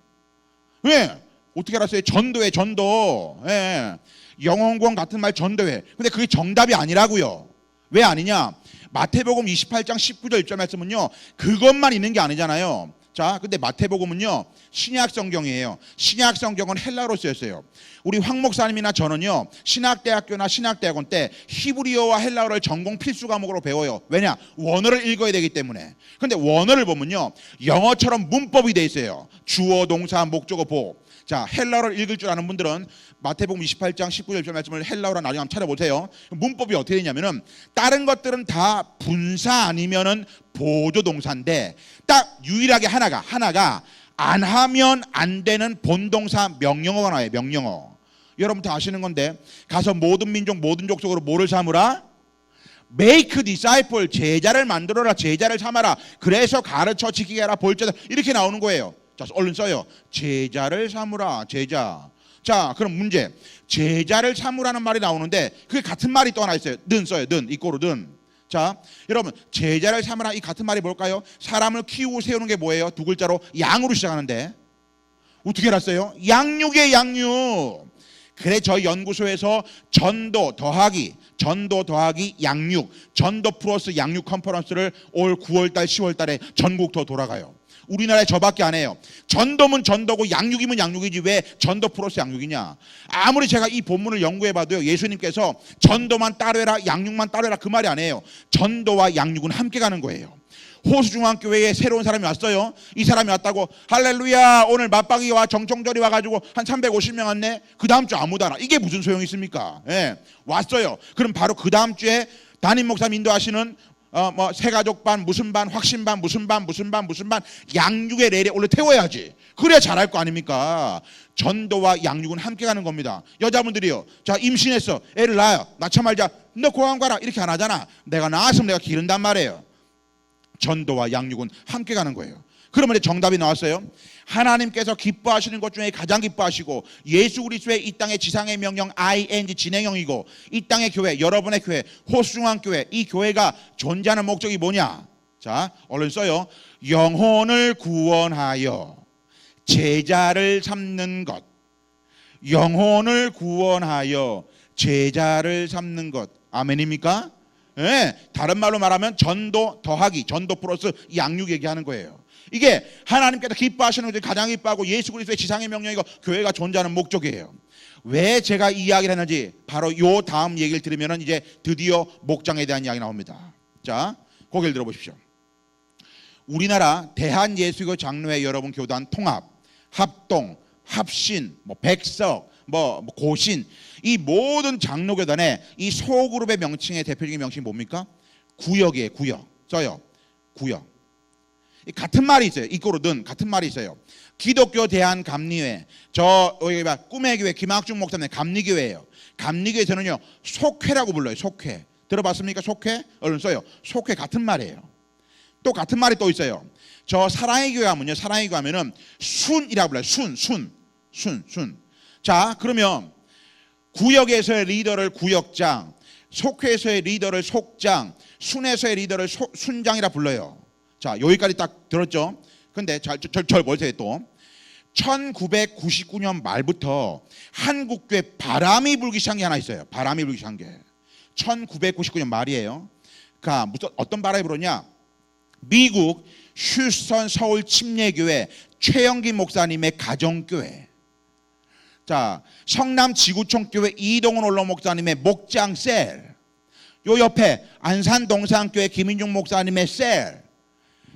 왜? 어떻게 알았어요? 전도회, 전도. 예. 영혼 구원 같은 말 전도회. 근데 그게 정답이 아니라고요. 왜 아니냐? 마태복음 28장 19절 1절 말씀은요, 그것만 있는 게 아니잖아요. 자, 근데 마태복음은요 신약 성경이에요. 신약 성경은 헬라어로 쓰였어요. 우리 황 목사님이나 저는요 신학대학교나 신학대학원 때 히브리어와 헬라어를 전공 필수 과목으로 배워요. 왜냐? 원어를 읽어야 되기 때문에. 근데 원어를 보면요 영어처럼 문법이 돼 있어요. 주어, 동사, 목적어, 보호. 자, 헬라어를 읽을 줄 아는 분들은 마태복음 28장 19절 말씀을 헬라어로 나중에 한번 찾아보세요. 문법이 어떻게 되냐면은 다른 것들은 다 분사 아니면은 보조 동사인데 딱 유일하게 하나가 안 하면 안 되는 본동사 명령어가 나와요. 명령어. 여러분 다 아시는 건데, 가서 모든 민족 모든 족속으로 뭐를 삼으라? Make disciple, 제자를 만들어라, 제자를 삼아라. 그래서 가르쳐 지키게 하라, 볼자다, 이렇게 나오는 거예요. 자, 얼른 써요. 제자를 삼으라, 제자. 자, 그럼 문제. 제자를 삼으라는 말이 나오는데 그게 같은 말이 또 하나 있어요. 는 써요. 는, 이꼬르 는. 자, 여러분 제자를 삼으라, 이 같은 말이 뭘까요? 사람을 키우고 세우는 게 뭐예요? 두 글자로 양으로 시작하는데 어떻게 알았어요? 양육의 양육. 그래, 저희 연구소에서 전도 더하기 양육, 전도 플러스 양육 컨퍼런스를 올 9월달 10월달에 전국토 돌아가요. 우리나라에 저밖에 안 해요. 전도면 전도고 양육이면 양육이지 왜 전도 플러스 양육이냐. 아무리 제가 이 본문을 연구해봐도요, 예수님께서 전도만 따르라 양육만 따르라 그 말이 아니에요. 전도와 양육은 함께 가는 거예요. 호수중앙교회에 새로운 사람이 왔어요. 이 사람이 왔다고 할렐루야 오늘 맞박이 와 정청절이 와가지고 한 350명 왔네. 그 다음 주 아무도 안 와. 이게 무슨 소용이 있습니까? 예, 왔어요. 그럼 바로 그 다음 주에 담임 목사님 인도하시는 뭐 새가족반 무슨 반 확신반 무슨 반 양육의 레일에 올려 태워야지. 그래야 잘할 거 아닙니까? 전도와 양육은 함께 가는 겁니다. 여자분들이요, 자 임신했어, 애를 낳아요, 낳자 말자 너 고아원 가라 이렇게 안 하잖아. 내가 낳았으면 내가 기른단 말이에요. 전도와 양육은 함께 가는 거예요. 그러면 이제 정답이 나왔어요. 하나님께서 기뻐하시는 것 중에 가장 기뻐하시고 예수 그리스도의 이 땅의 지상의 명령 ING 진행형이고 이 땅의 교회, 여러분의 교회, 호수중앙교회, 이 교회가 존재하는 목적이 뭐냐? 자, 얼른 써요. 영혼을 구원하여 제자를 삼는 것. 영혼을 구원하여 제자를 삼는 것. 아멘입니까? 네, 다른 말로 말하면 전도 더하기, 전도 플러스 양육 얘기하는 거예요. 이게 하나님께서 기뻐하시는 것이 가장 기뻐하고 예수 그리스도의 지상의 명령이고 교회가 존재하는 목적이에요. 왜 제가 이 이야기를 했는지 바로 요 다음 얘기를 들으면 이제 드디어 목장에 대한 이야기 나옵니다. 자, 고개를 들어보십시오. 우리나라 대한예수교 장로회 여러분 교단 통합, 합동, 합신, 백석, 고신, 이 모든 장로교단의 이 소그룹의 명칭의 대표적인 명칭이 뭡니까? 구역이에요. 구역. 써요. 구역. 같은 말이 있어요. 이꼬르든 같은 말이 있어요. 기독교 대한감리회, 여기 꿈의 교회 김학중 목사님 감리교회예요. 감리교회에서는요 속회라고 불러요. 속회. 들어봤습니까? 속회? 얼른 써요. 속회 같은 말이에요. 또 같은 말이 또 있어요. 저 사랑의 교회 하면요, 사랑의 교회 하면은 순이라고 불러요. 순. 자, 그러면 구역에서의 리더를 구역장, 속회에서의 리더를 속장, 순에서의 리더를 순장이라 불러요. 자, 여기까지 딱 들었죠? 근데 절 보세요. 또 1999년 말부터 한국교회 바람이 불기 시작한 게 하나 있어요. 바람이 불기 시작한 게 1999년 말이에요. 그러니까 무슨 어떤 바람이 불었냐? 미국 휴스턴 서울 침례교회 최영기 목사님의 가정교회, 자 성남 지구촌 교회 이동훈 원로 목사님의 목장 셀, 요 옆에 안산 동산교회 김인중 목사님의 셀,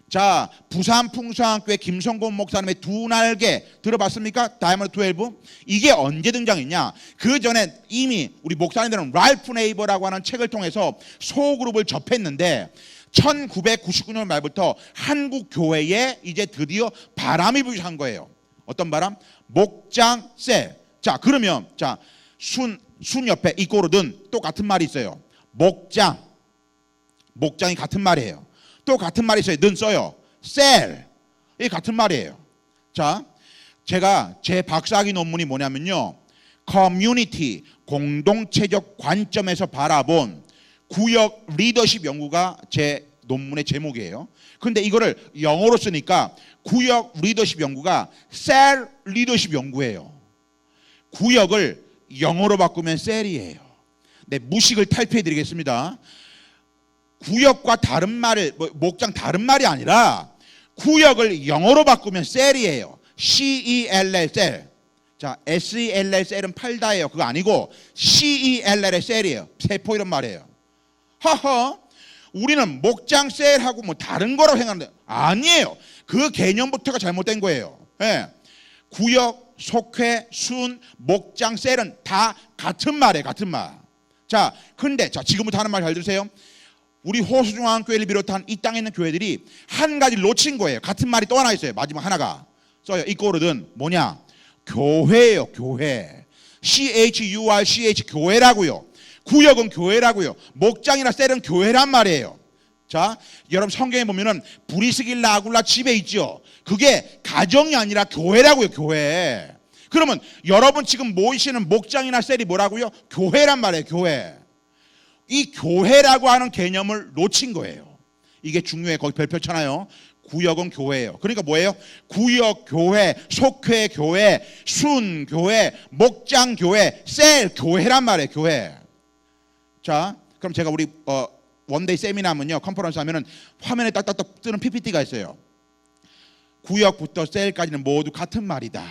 자 부산 풍성교회 김성곤 목사님의 두 날개 들어봤습니까? 다이아몬드 12. 이게 언제 등장했냐? 그 전에 이미 우리 목사님들은 랄프 네이버라고 하는 책을 통해서 소그룹을 접했는데 1999년 말부터 한국 교회에 이제 드디어 바람이 불기 시작한 거예요. 어떤 바람? 목장 셀. 자 그러면 순 옆에 이꼬르든 또 같은 말이 있어요. 목장이 같은 말이에요. 또 같은 말이 있어요. 는 써요. 셀. 이게 같은 말이에요. 자, 제가 제 박사학위 논문이 뭐냐면요, 커뮤니티 공동체적 관점에서 바라본 구역 리더십 연구가 제 논문의 제목이에요. 근데 이거를 영어로 쓰니까 구역 리더십 연구가 셀 리더십 연구예요. 구역을 영어로 바꾸면 셀이에요. 네, 무식을 탈피해 드리겠습니다. 구역과 다른 말을 목장 다른 말이 아니라 구역을 영어로 바꾸면 셀이에요. CELL 셀. 자, SELL 셀은 팔다예요. 그거 아니고 CELL의 셀이에요. 세포 이런 말이에요. 하하, 우리는 목장 셀하고 뭐 다른 거라고 생각하는데 아니에요. 그 개념부터가 잘못된 거예요. 네. 구역, 속회, 순, 목장, 셀은 다 같은 말이에요. 같은 말. 자, 근데 지금부터 하는 말 잘 들으세요. 우리 호수중앙교회를 비롯한 이 땅에 있는 교회들이 한 가지 놓친 거예요. 같은 말이 또 하나 있어요. 마지막 하나가 써요. 이꼬르든 뭐냐? 교회예요. 교회. CHURCH 교회라고요. 구역은 교회라고요. 목장이나 셀은 교회란 말이에요. 자, 여러분 성경에 보면은 브리스길라 아굴라 집에 있죠. 그게 가정이 아니라 교회라고요. 교회. 그러면 여러분 지금 모이시는 목장이나 셀이 뭐라고요? 교회란 말이에요. 교회. 이 교회라고 하는 개념을 놓친 거예요. 이게 중요해. 거기 별표 쳐놔요. 구역은 교회예요. 그러니까 뭐예요? 구역 교회, 속회 교회, 순 교회, 목장 교회, 셀 교회란 말이에요. 교회. 자, 그럼 제가 우리 원데이 세미나 하면요, 컨퍼런스 하면은 화면에 딱딱딱 뜨는 PPT가 있어요. 구역부터 셀까지는 모두 같은 말이다.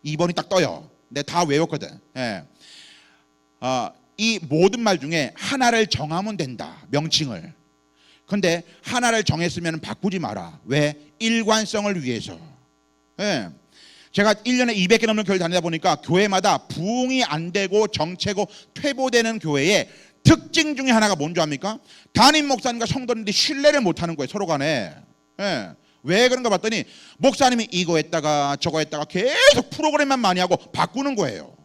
2번이 딱 떠요. 내가 다 외웠거든. 예. 이 모든 말 중에 하나를 정하면 된다. 명칭을. 근데 하나를 정했으면 바꾸지 마라. 왜? 일관성을 위해서. 예. 제가 1년에 200개 넘는 교회를 다니다 보니까 교회마다 부흥이 안 되고 정체고 퇴보되는 교회의 특징 중에 하나가 뭔지 압니까? 담임 목사님과 성도님들이 신뢰를 못하는 거예요. 서로 간에. 예. 왜 그런가 봤더니 목사님이 이거 했다가 저거 했다가 계속 프로그램만 많이 하고 바꾸는 거예요.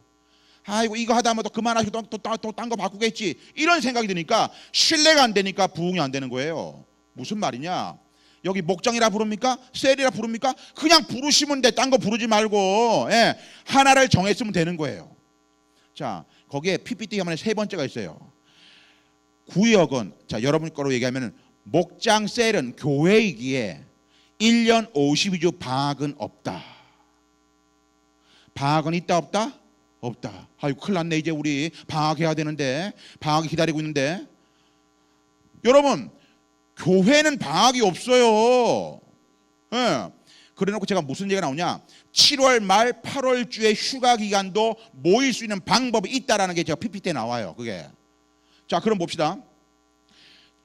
아이고 이거 하다 하면 또 그만하시고 또 딴 거 바꾸겠지, 이런 생각이 드니까 신뢰가 안 되니까 부흥이 안 되는 거예요. 무슨 말이냐? 여기 목장이라 부릅니까? 셀이라 부릅니까? 그냥 부르시면 돼. 딴 거 부르지 말고. 예, 하나를 정했으면 되는 거예요. 자, 거기에 PPT 화면에 세 번째가 있어요. 구역은, 자, 여러분 거로 얘기하면 목장 셀은 교회이기에 1년 52주 방학은 없다. 방학은 있다 없다? 없다. 아이고 큰일 났네. 이제 우리 방학해야 되는데, 방학이 기다리고 있는데. 여러분, 교회는 방학이 없어요. 예. 그래놓고 제가 무슨 얘기가 나오냐, 7월 말 8월 주에 휴가 기간도 모일 수 있는 방법이 있다라는 게 제가 PPT에 나와요. 그게. 자, 그럼 봅시다.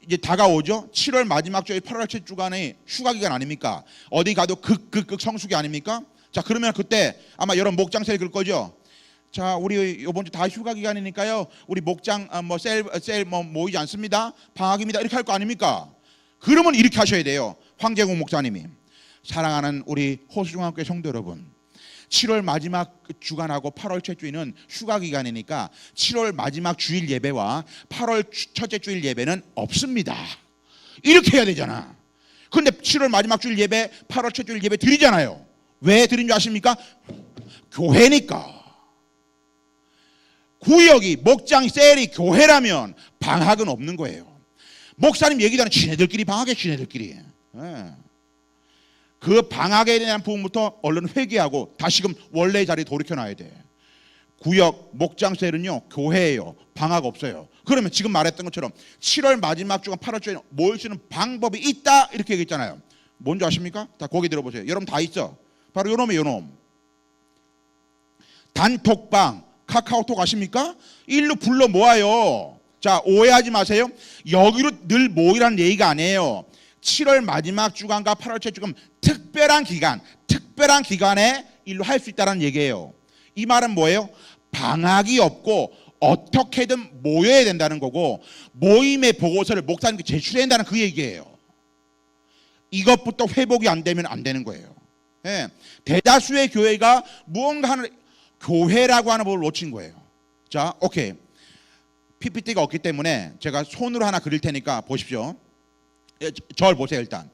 이제 다가오죠. 7월 마지막 주에 8월 첫 주간에 휴가 기간 아닙니까? 어디 가도 극 성수기 아닙니까? 자, 그러면 그때 아마 여러분 목장 셀 그럴 거죠. 자, 우리 이번 주 다 휴가 기간이니까요, 우리 목장 셀 모이지 않습니다. 방학입니다. 이렇게 할 거 아닙니까? 그러면 이렇게 하셔야 돼요. 황재국 목사님이, 사랑하는 우리 호수중앙교회 성도 여러분, 7월 마지막 주간하고 8월 첫 주일은 휴가 기간이니까 7월 마지막 주일 예배와 8월 첫째 주일 예배는 없습니다. 이렇게 해야 되잖아. 근데 7월 마지막 주일 예배, 8월 첫 주일 예배 드리잖아요. 왜 드린 줄 아십니까? 교회니까. 구역이, 목장, 셀이 교회라면 방학은 없는 거예요. 목사님 얘기도 하는 지네들끼리 방학해, 지네들끼리. 예. 그 방학에 대한 부분부터 얼른 회개하고 다시금 원래의 자리에 돌이켜놔야 돼. 구역, 목장, 셀은요 교회예요. 방학 없어요. 그러면 지금 말했던 것처럼 7월 마지막 주간 8월 주에 모일 수 있는 방법이 있다, 이렇게 얘기했잖아요. 뭔지 아십니까? 다 거기 들어보세요. 여러분 다 있죠? 바로 요놈이에요. 요놈. 단톡방, 카카오톡 아십니까? 일로 불러 모아요. 자, 오해하지 마세요. 여기로 늘 모이라는 얘기가 아니에요. 7월 마지막 주간과 8월 첫 주간 특별한 기간에 일로 할 수 있다는 얘기예요. 이 말은 뭐예요? 방학이 없고 어떻게든 모여야 된다는 거고, 모임의 보고서를 목사님께 제출해야 된다는 그 얘기예요. 이것부터 회복이 안 되면 안 되는 거예요. 예. 대다수의 교회가 무언가 하는, 교회라고 하는 법을 놓친 거예요. 자, 오케이. PPT가 없기 때문에 제가 손으로 하나 그릴 테니까 보십시오. 저를 보세요. 일단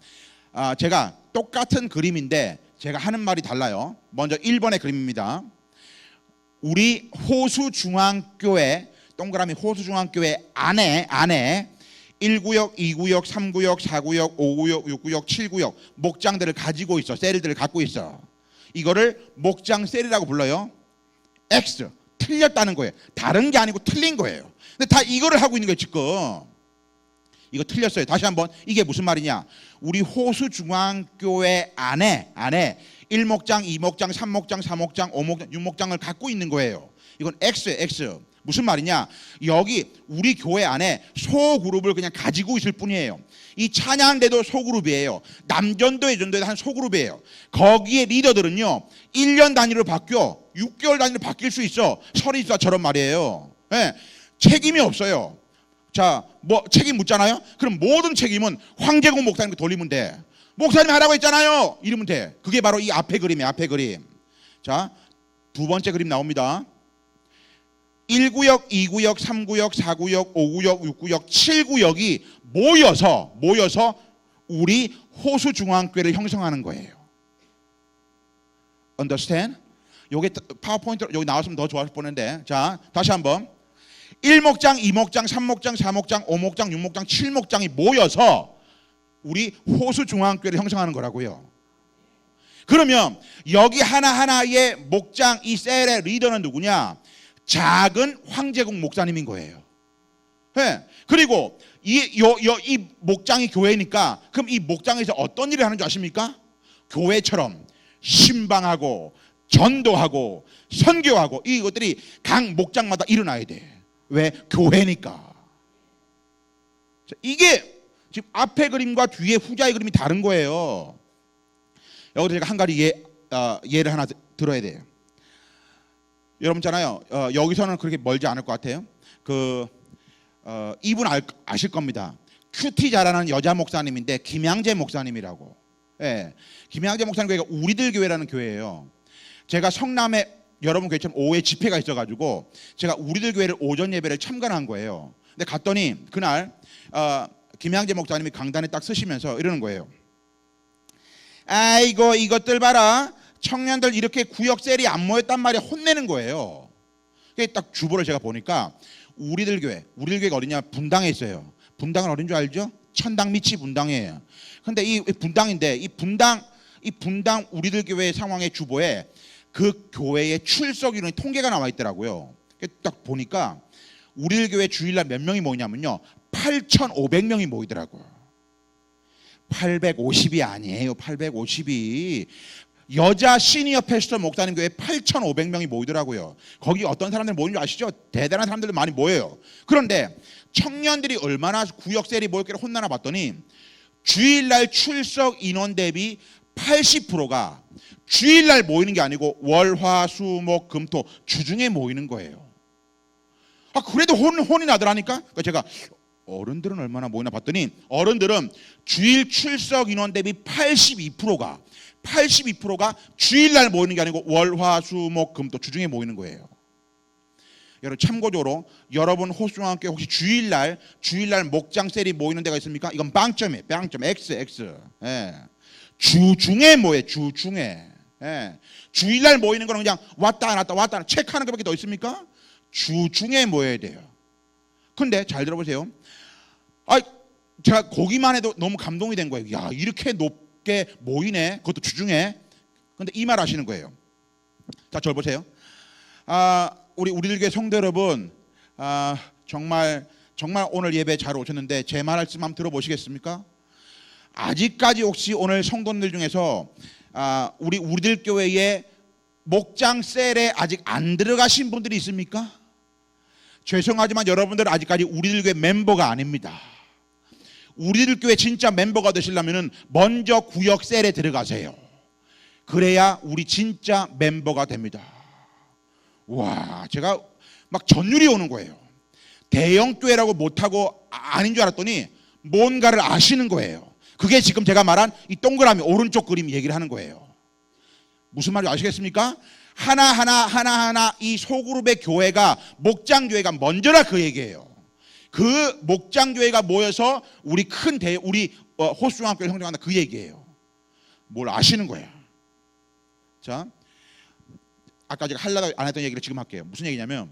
제가 똑같은 그림인데 제가 하는 말이 달라요. 먼저 1번의 그림입니다. 우리 호수중앙교회, 동그라미 호수중앙교회 안에 1구역, 2구역, 3구역, 4구역, 5구역, 6구역, 7구역 목장들을 가지고 있어. 셀들을 갖고 있어. 이거를 목장 셀이라고 불러요. X. 틀렸다는 거예요. 다른 게 아니고 틀린 거예요. 근데 다 이거를 하고 있는 거예요 지금. 이거 틀렸어요. 다시 한번, 이게 무슨 말이냐, 우리 호수중앙교회 안에 1목장, 2목장, 3목장, 4목장, 5목장, 6목장을 갖고 있는 거예요. 이건 X예요. X. 무슨 말이냐, 여기 우리 교회 안에 소그룹을 그냥 가지고 있을 뿐이에요. 이 찬양대도 소그룹이에요. 남전도 예전도에도 한 소그룹이에요. 거기에 리더들은요 1년 단위로 바뀌어 6개월 단위로 바뀔 수 있어. 설인수사처럼 말이에요. 네. 책임이 없어요. 자, 뭐 책임 묻잖아요. 그럼 모든 책임은 황재국 목사님께 돌리면 돼. 목사님 하라고 했잖아요, 이러면 돼. 그게 바로 이 앞에 그림이에요. 앞에 그림. 자, 두 번째 그림 나옵니다. 1구역, 2구역, 3구역, 4구역, 5구역, 6구역, 7구역이 모여서 우리 호수중앙교회를 형성하는 거예요. Understand? 요게 파워포인트 여기 나왔으면 더 좋았을 뻔했는데, 자, 다시 한번. 1목장, 2목장, 3목장, 4목장, 5목장, 6목장, 7목장이 모여서 우리 호수중앙교회를 형성하는 거라고요. 그러면 여기 하나하나의 목장, 이 셀의 리더는 누구냐? 작은 황재국 목사님인 거예요. 네. 그리고 이 목장이 교회니까, 그럼 이 목장에서 어떤 일을 하는 줄 아십니까? 교회처럼 신방하고 전도하고 선교하고 이것들이 각 목장마다 일어나야 돼. 왜? 교회니까. 이게 지금 앞에 그림과 뒤에 후자의 그림이 다른 거예요. 여기서 제가 한 가지 예를 하나 들어야 돼요. 여러분 있잖아요. 여기서는 그렇게 멀지 않을 것 같아요. 이분 아실 겁니다. 큐티 잘하는 여자 목사님인데 김양재 목사님이라고. 예, 김양재 목사님 교회가 우리들 교회라는 교회예요. 제가 성남에 여러분 교회처럼 오후에 집회가 있어가지고 제가 우리들 교회를 오전 예배를 참관한 거예요. 근데 갔더니 그날 김양재 목사님이 강단에 딱 서시면서 이러는 거예요. 아이고 이것들 봐라. 청년들 이렇게 구역 셀이 안 모였단 말이야. 혼내는 거예요. 딱 주보를 제가 보니까 우리들 교회가 어디냐? 분당에 있어요. 분당은 어딘 줄 알죠? 천당 밑이 분당이에요. 근데 이 분당인데 이 분당 우리들 교회 상황의 주보에 그 교회의 출석 인원의 통계가 나와 있더라고요. 딱 보니까 우리들 교회 주일날 몇 명이 모이냐면요, 8,500명이 모이더라고요. 850이 아니에요. 850이 여자 시니어 패스터 목사님 교회 8,500명이 모이더라고요. 거기 어떤 사람들 모이는 줄 아시죠? 대단한 사람들 많이 모여요. 그런데 청년들이 얼마나 구역셀이 모였길래 혼나나 봤더니 주일날 출석 인원 대비 80%가 주일날 모이는 게 아니고 월, 화, 수, 목, 금, 토 주중에 모이는 거예요. 그래도 혼이 나더라니까. 제가 어른들은 얼마나 모이나 봤더니 어른들은 주일 출석 인원 대비 82%가 주일날 모이는 게 아니고 월, 화, 수, 목, 금, 토 주중에 모이는 거예요. 여러분 참고적으로 여러분 호수중앙교회 혹시 주일날 목장 셀이 모이는 데가 있습니까? 이건 빵점이에요. 빵점 X. 예. 주중에 모여요. 주중에. 예. 주일날 모이는 거는 그냥 왔다 갔다 체크하는 것밖에 더 있습니까? 주중에 모여야 돼요. 근데 잘 들어보세요. 제가 거기만 해도 너무 감동이 된 거예요. 야, 이렇게 높게 모이네. 그것도 주중에. 근데 이 말 하시는 거예요. 자, 저를 보세요. 우리들 교회 성도 여러분, 정말 오늘 예배 잘 오셨는데 제 말씀 한번 들어보시겠습니까? 아직까지 혹시 오늘 성도들 중에서 우리들 교회에 목장 셀에 아직 안 들어가신 분들이 있습니까? 죄송하지만 여러분들은 아직까지 우리들 교회 멤버가 아닙니다. 우리들 교회 진짜 멤버가 되시려면 먼저 구역 셀에 들어가세요. 그래야 우리 진짜 멤버가 됩니다. 와, 제가 막 전율이 오는 거예요. 대형 교회라고 못하고 아닌 줄 알았더니 뭔가를 아시는 거예요. 그게 지금 제가 말한 이 동그라미 오른쪽 그림 얘기를 하는 거예요. 무슨 말인지 아시겠습니까? 하나하나 이 소그룹의 교회가 목장 교회가 먼저라 그 얘기예요. 그 목장 교회가 모여서 우리 호수중앙교회 형성한다 그 얘기예요. 뭘 아시는 거예요. 자, 아까 제가 하려고 안 했던 얘기를 지금 할게요. 무슨 얘기냐면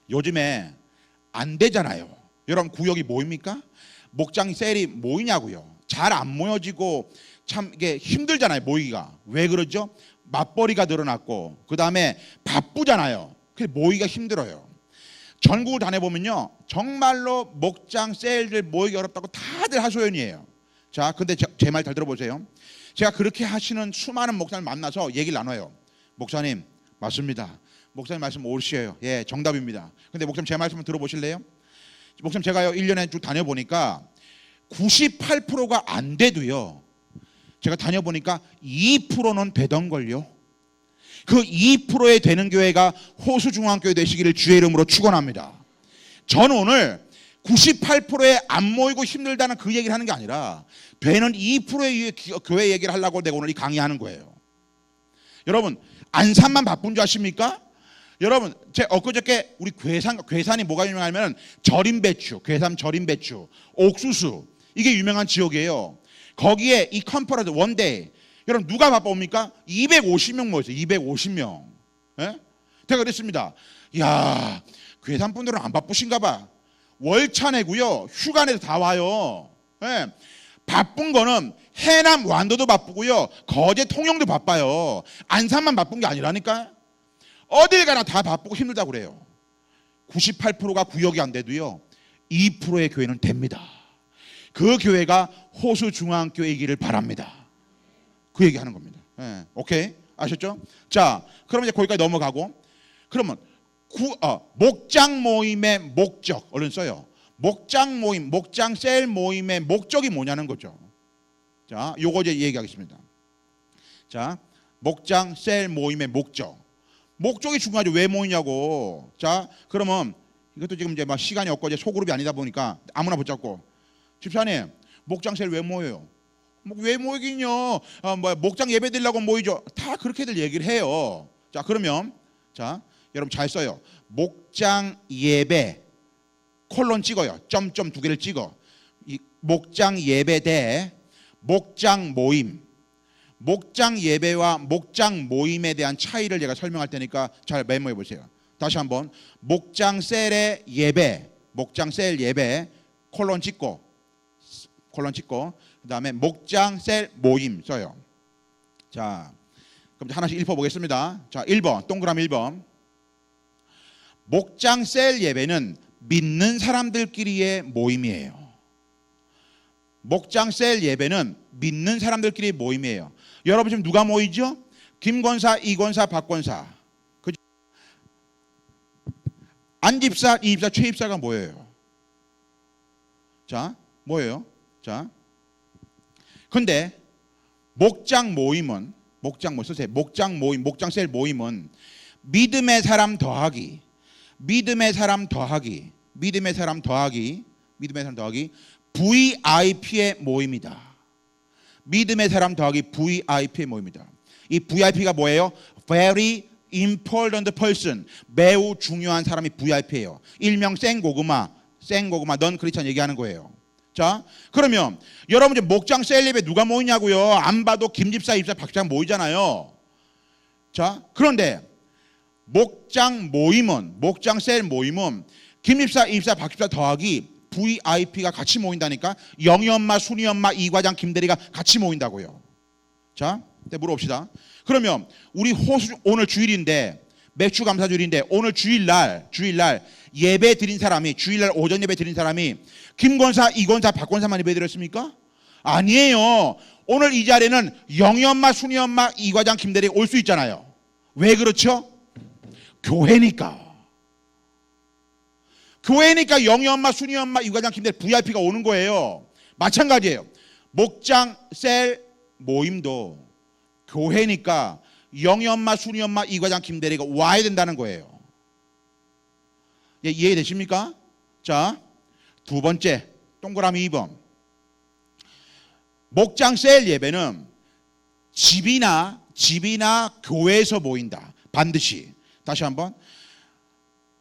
요즘에 안 되잖아요. 여러분 구역이 모입니까? 목장 셀이 모이냐고요. 잘 안 모여지고 참 이게 힘들잖아요. 모이기가. 왜 그러죠? 맞벌이가 늘어났고 그 다음에 바쁘잖아요. 그래서 모이기가 힘들어요. 전국을 다녀보면요, 정말로 목장 셀들 모이기 어렵다고 다들 하소연이에요. 자, 근데 제 말 잘 들어보세요. 제가 그렇게 하시는 수많은 목사님 만나서 얘기를 나눠요. 목사님 맞습니다. 목사님 말씀 옳으시에요. 예, 정답입니다. 근데 목사님 제 말씀 들어보실래요? 목사님 제가요 1년에 쭉 다녀보니까 98%가 안 돼도요, 제가 다녀보니까 2%는 되던걸요. 그 2%에 되는 교회가 호수중앙교회 되시기를 주의 이름으로 축원합니다. 저는 오늘 98%에 안 모이고 힘들다는 그 얘기를 하는 게 아니라 되는 2%의 교회 얘기를 하려고 내가 오늘 이 강의하는 거예요. 여러분 안산만 바쁜 줄 아십니까? 여러분 제 엊그저께 우리 괴산이 뭐가 유명하냐면 절임배추, 괴산 절임배추, 옥수수 이게 유명한 지역이에요. 거기에 이 컨퍼런스 원데이 여러분 누가 바빠옵니까? 250명 모였어요. 250명. 예? 제가 그랬습니다. 야, 괴산 분들은 안 바쁘신가 봐. 월차 내고요, 휴가 내서 다 와요. 예? 바쁜 거는 해남 완도도 바쁘고요, 거제 통영도 바빠요. 안산만 바쁜 게 아니라니까. 어딜 가나 다 바쁘고 힘들다고 그래요. 98%가 구역이 안 돼도요 2%의 교회는 됩니다. 그 교회가 호수중앙교회이기를 바랍니다. 그 얘기하는 겁니다. 예, 오케이, 아셨죠? 자, 그럼 이제 거기까지 넘어가고, 그러면 목장 모임의 목적 얼른 써요. 목장 모임, 목장 셀 모임의 목적이 뭐냐는 거죠. 자, 요거 이제 얘기하겠습니다. 자, 목장 셀 모임의 목적이 중요하죠. 왜 모이냐고. 자, 그러면 이것도 지금 이제 막 시간이 없고 이제 소그룹이 아니다 보니까 아무나 붙잡고, 집사님 목장 셀 왜 모여요? 왜 모이긴요? 목장 예배 드리려고 모이죠. 다 그렇게들 얘기를 해요. 자, 그러면 자, 여러분 잘 써요. 목장 예배 콜론 찍어요. 점점 두 개를 찍어. 이 목장 예배 대 목장 모임. 목장 예배와 목장 모임에 대한 차이를 제가 설명할 테니까 잘 메모해 보세요. 다시 한번 목장 셀의 예배, 목장 셀 예배 콜론 찍고 그다음에 목장 셀 모임 써요. 자, 그럼 하나씩 읽어 보겠습니다. 자, 1번 동그라미 1번. 목장 셀 예배는 믿는 사람들끼리의 모임이에요. 목장 셀 예배는 믿는 사람들끼리 모임이에요. 여러분 지금 누가 모이죠? 김권사, 이권사, 박권사, 그죠? 안집사, 이집사, 최집사가 모여요. 자, 뭐예요? 자, 근데 목장 모임은 목장 쓰세요. 목장 모임, 목장 셀 모임은 믿음의 사람 더하기 VIP의 모임이다. 믿음의 사람 더하기 VIP의 모임이다. 이 VIP가 뭐예요? Very important person. 매우 중요한 사람이 VIP예요. 일명 생고구마, 넌 크리스찬 얘기하는 거예요. 자, 그러면 여러분 이제 목장 셀 예배 누가 모이냐고요? 안 봐도 김집사, 입사, 박집사 모이잖아요. 자, 그런데 목장 셀 모임은 김집사, 입사, 박집사 더하기 VIP가 같이 모인다니까. 영희 엄마, 순희 엄마, 이과장, 김대리가 같이 모인다고요. 자, 물어봅시다. 그러면 우리 호수 오늘 주일인데, 맥주 감사 주일인데, 오늘 주일날 예배 드린 사람이, 주일날 오전 예배 드린 사람이 김권사, 이권사, 박권사만 예배 드렸습니까? 아니에요. 오늘 이 자리에는 영희 엄마, 순희 엄마, 이과장, 김대리 올 수 있잖아요. 왜 그렇죠? 교회니까 영희 엄마, 순희 엄마, 이과장, 김대리 VIP가 오는 거예요. 마찬가지예요. 목장 셀 모임도 교회니까 영희 엄마, 순희 엄마, 이과장, 김대리가 와야 된다는 거예요. 이해되십니까? 자, 두 번째 동그라미 2번. 목장 셀 예배는 집이나 교회에서 모인다. 반드시. 다시 한번.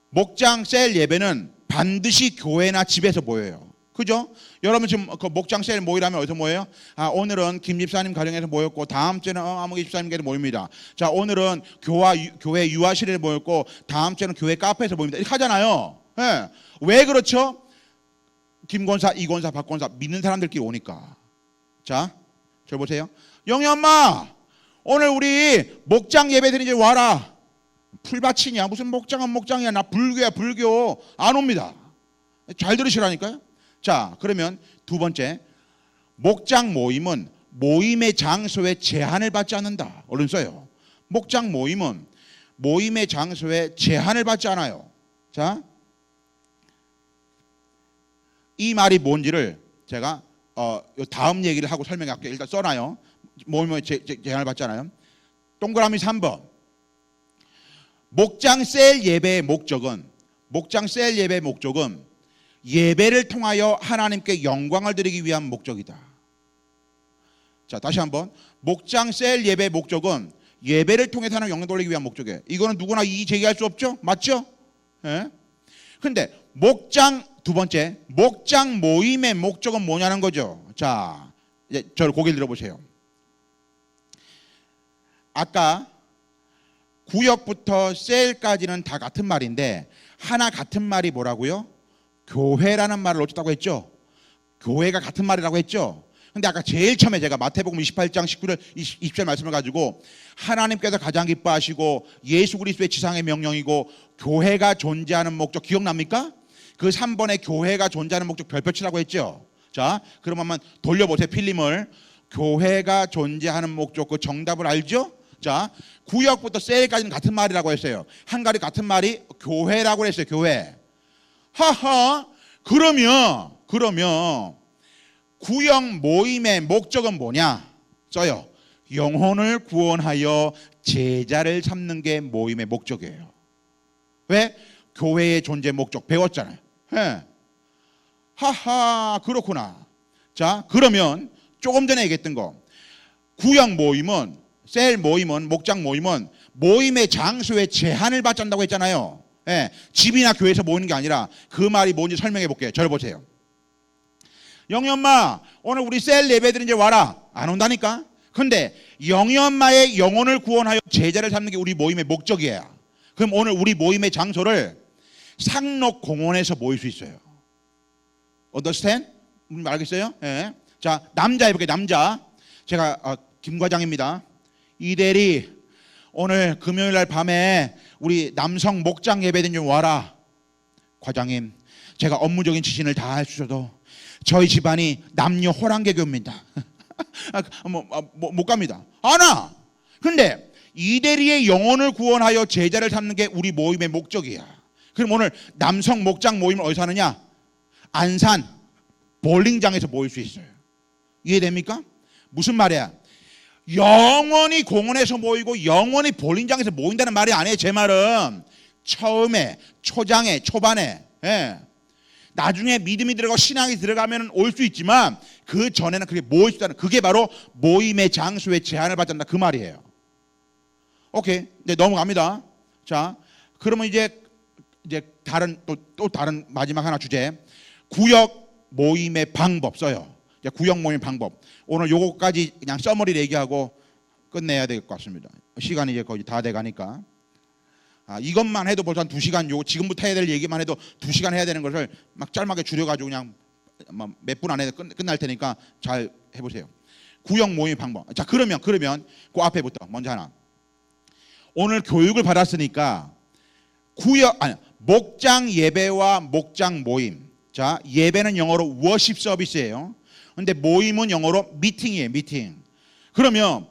목장 셀 예배는 반드시 교회나 집에서 모여요. 그죠? 여러분 지금 그 목장 셀 모이라면 어디서 모여요? 오늘은 김 집사님 가정에서 모였고, 다음 주에는 아무 집사님께서 모입니다. 자, 오늘은 교회 유아실에 모였고, 다음 주에는 교회 카페에서 모입니다. 이렇게 하잖아요. 예. 왜 그렇죠? 김권사, 이권사, 박권사 믿는 사람들끼리 오니까. 자, 저 보세요. 영희 엄마, 오늘 우리 목장 예배 드리는 데 와라. 풀밭이냐? 무슨 목장은 목장이야. 나 불교야, 불교. 안 옵니다. 잘 들으시라니까요. 자, 그러면 두 번째, 목장 모임은 모임의 장소에 제한을 받지 않는다. 얼른 써요. 목장 모임은 모임의 장소에 제한을 받지 않아요. 자, 이 말이 뭔지를 제가 다음 얘기를 하고 설명할게요. 일단 써놔요. 모임에 제한을 받지 않아요. 동그라미 3번. 목장 셀 예배의 목적은 예배를 통하여 하나님께 영광을 드리기 위한 목적이다. 자, 다시 한번. 목장 셀 예배의 목적은 예배를 통해서 하나님 영광 돌리기 위한 목적이에요. 이거는 누구나 이의 제기할 수 없죠? 맞죠? 예? 근데 두 번째, 목장 모임의 목적은 뭐냐는 거죠. 자, 이제 저를 고개를 들어보세요. 아까 구역부터 셀까지는 다 같은 말인데, 하나 같은 말이 뭐라고요? 교회라는 말을 놓쳤다고 했죠. 교회가 같은 말이라고 했죠. 근데 아까 제일 처음에 제가 마태복음 28장 19절 20절 말씀을 가지고 하나님께서 가장 기뻐하시고 예수 그리스도의 지상의 명령이고 교회가 존재하는 목적 기억납니까? 그 3번에 교회가 존재하는 목적 별표 치라고 했죠. 자, 그럼 한번 돌려보세요. 필름을. 교회가 존재하는 목적, 그 정답을 알죠? 자, 구역부터 셀까지는 같은 말이라고 했어요. 한 가지 같은 말이 교회라고 했어요. 교회. 하하. 그러면 구역 모임의 목적은 뭐냐? 써요. 영혼을 구원하여 제자를 삼는 게 모임의 목적이에요. 왜? 교회의 존재 목적 배웠잖아요. 예. 하하, 그렇구나. 자, 그러면 조금 전에 얘기했던 거, 구역 모임은, 셀 모임은, 목장 모임은 모임의 장소에 제한을 받지 않는다고 했잖아요. 예. 집이나 교회에서 모이는 게 아니라 그 말이 뭔지 설명해 볼게요. 저를 보세요. 영희 엄마, 오늘 우리 셀 예배들 이제 와라. 안 온다니까? 근데 영희 엄마의 영혼을 구원하여 제자를 삼는 게 우리 모임의 목적이에요. 그럼 오늘 우리 모임의 장소를 상록공원에서 모일 수 있어요. Understand? 알겠어요? 예. 자, 남자 해볼게요. 남자. 제가 김 과장입니다. 이대리, 오늘 금요일 날 밤에 우리 남성 목장 예배된 좀 와라. 과장님, 제가 업무적인 지신을 다 할 수 있어도 저희 집안이 남녀 호랑개교입니다. 못 갑니다. 안 와. 근데 이대리의 영혼을 구원하여 제자를 삼는 게 우리 모임의 목적이야. 그럼 오늘 남성 목장 모임을 어디서 하느냐? 안산 볼링장에서 모일 수 있어요. 이해됩니까? 무슨 말이야? 영원히 공원에서 모이고 영원히 볼링장에서 모인다는 말이 아니에요. 제 말은 처음에, 초장에, 초반에, 예. 나중에 믿음이 들어가고 신앙이 들어가면 올 수 있지만 그 전에는 그게 모일 수 있다는, 그게 바로 모임의 장소에 제한을 받지 않는다 그 말이에요. 오케이, 이제 넘어갑니다. 자, 그러면 이제 다른 또 다른 마지막 하나 주제, 구역 모임의 방법 써요. 이제 구역 모임 방법. 오늘 요거까지 그냥 서머리를 얘기하고 끝내야 될 것 같습니다. 시간이 이제 거의 다 돼가니까. 이것만 해도 벌써 한 2시간, 요 지금부터 해야 될 얘기만 해도 2시간 해야 되는 것을 막 짧게 줄여가지고 그냥 몇 분 안에 끝날 테니까 잘 해보세요. 구역 모임 방법. 자, 그러면 그 앞에부터 먼저 하나. 오늘 교육을 받았으니까 목장 예배와 목장 모임. 자, 예배는 영어로 워십 서비스예요. 근데 모임은 영어로 미팅이에요. 미팅. 그러면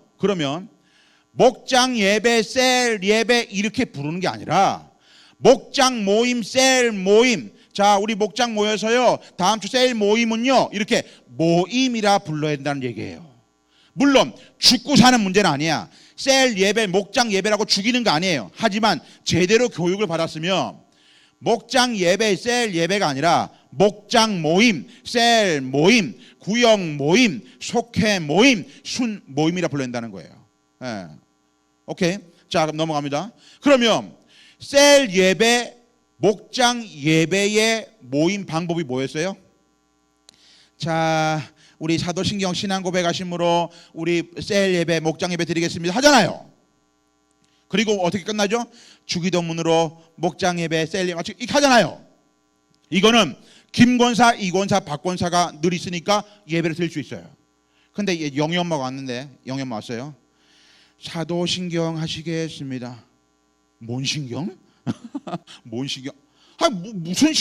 목장 예배, 셀 예배 이렇게 부르는 게 아니라 목장 모임, 셀 모임. 자, 우리 목장 모여서요, 다음 주 셀 모임은요, 이렇게 모임이라 불러야 된다는 얘기예요. 물론 죽고 사는 문제는 아니야. 셀 예배, 목장 예배라고 죽이는 거 아니에요. 하지만 제대로 교육을 받았으면 목장 예배, 셀 예배가 아니라 목장 모임, 셀 모임, 구역 모임, 속회 모임, 순 모임이라 불러야 된다는 거예요. 예. 오케이. 자, 그럼 넘어갑니다. 그러면 셀 예배, 목장 예배의 모임 방법이 뭐였어요? 자, 우리 사도신경 신앙 고백하심으로 우리 셀 예배, 목장 예배 드리겠습니다 하잖아요. 그리고 어떻게 끝나죠? 주기도문으로 목장 예배, 셀 예배 이렇게 하잖아요. 이거는 김권사, 이권사, 박권사가 늘 있으니까 예배를 드릴 수 있어요. 근데 영희 엄마가 왔는데, 영희 엄마 왔어요. 사도신경 하시겠습니다. 뭔 신경? 뭔 신경? 무슨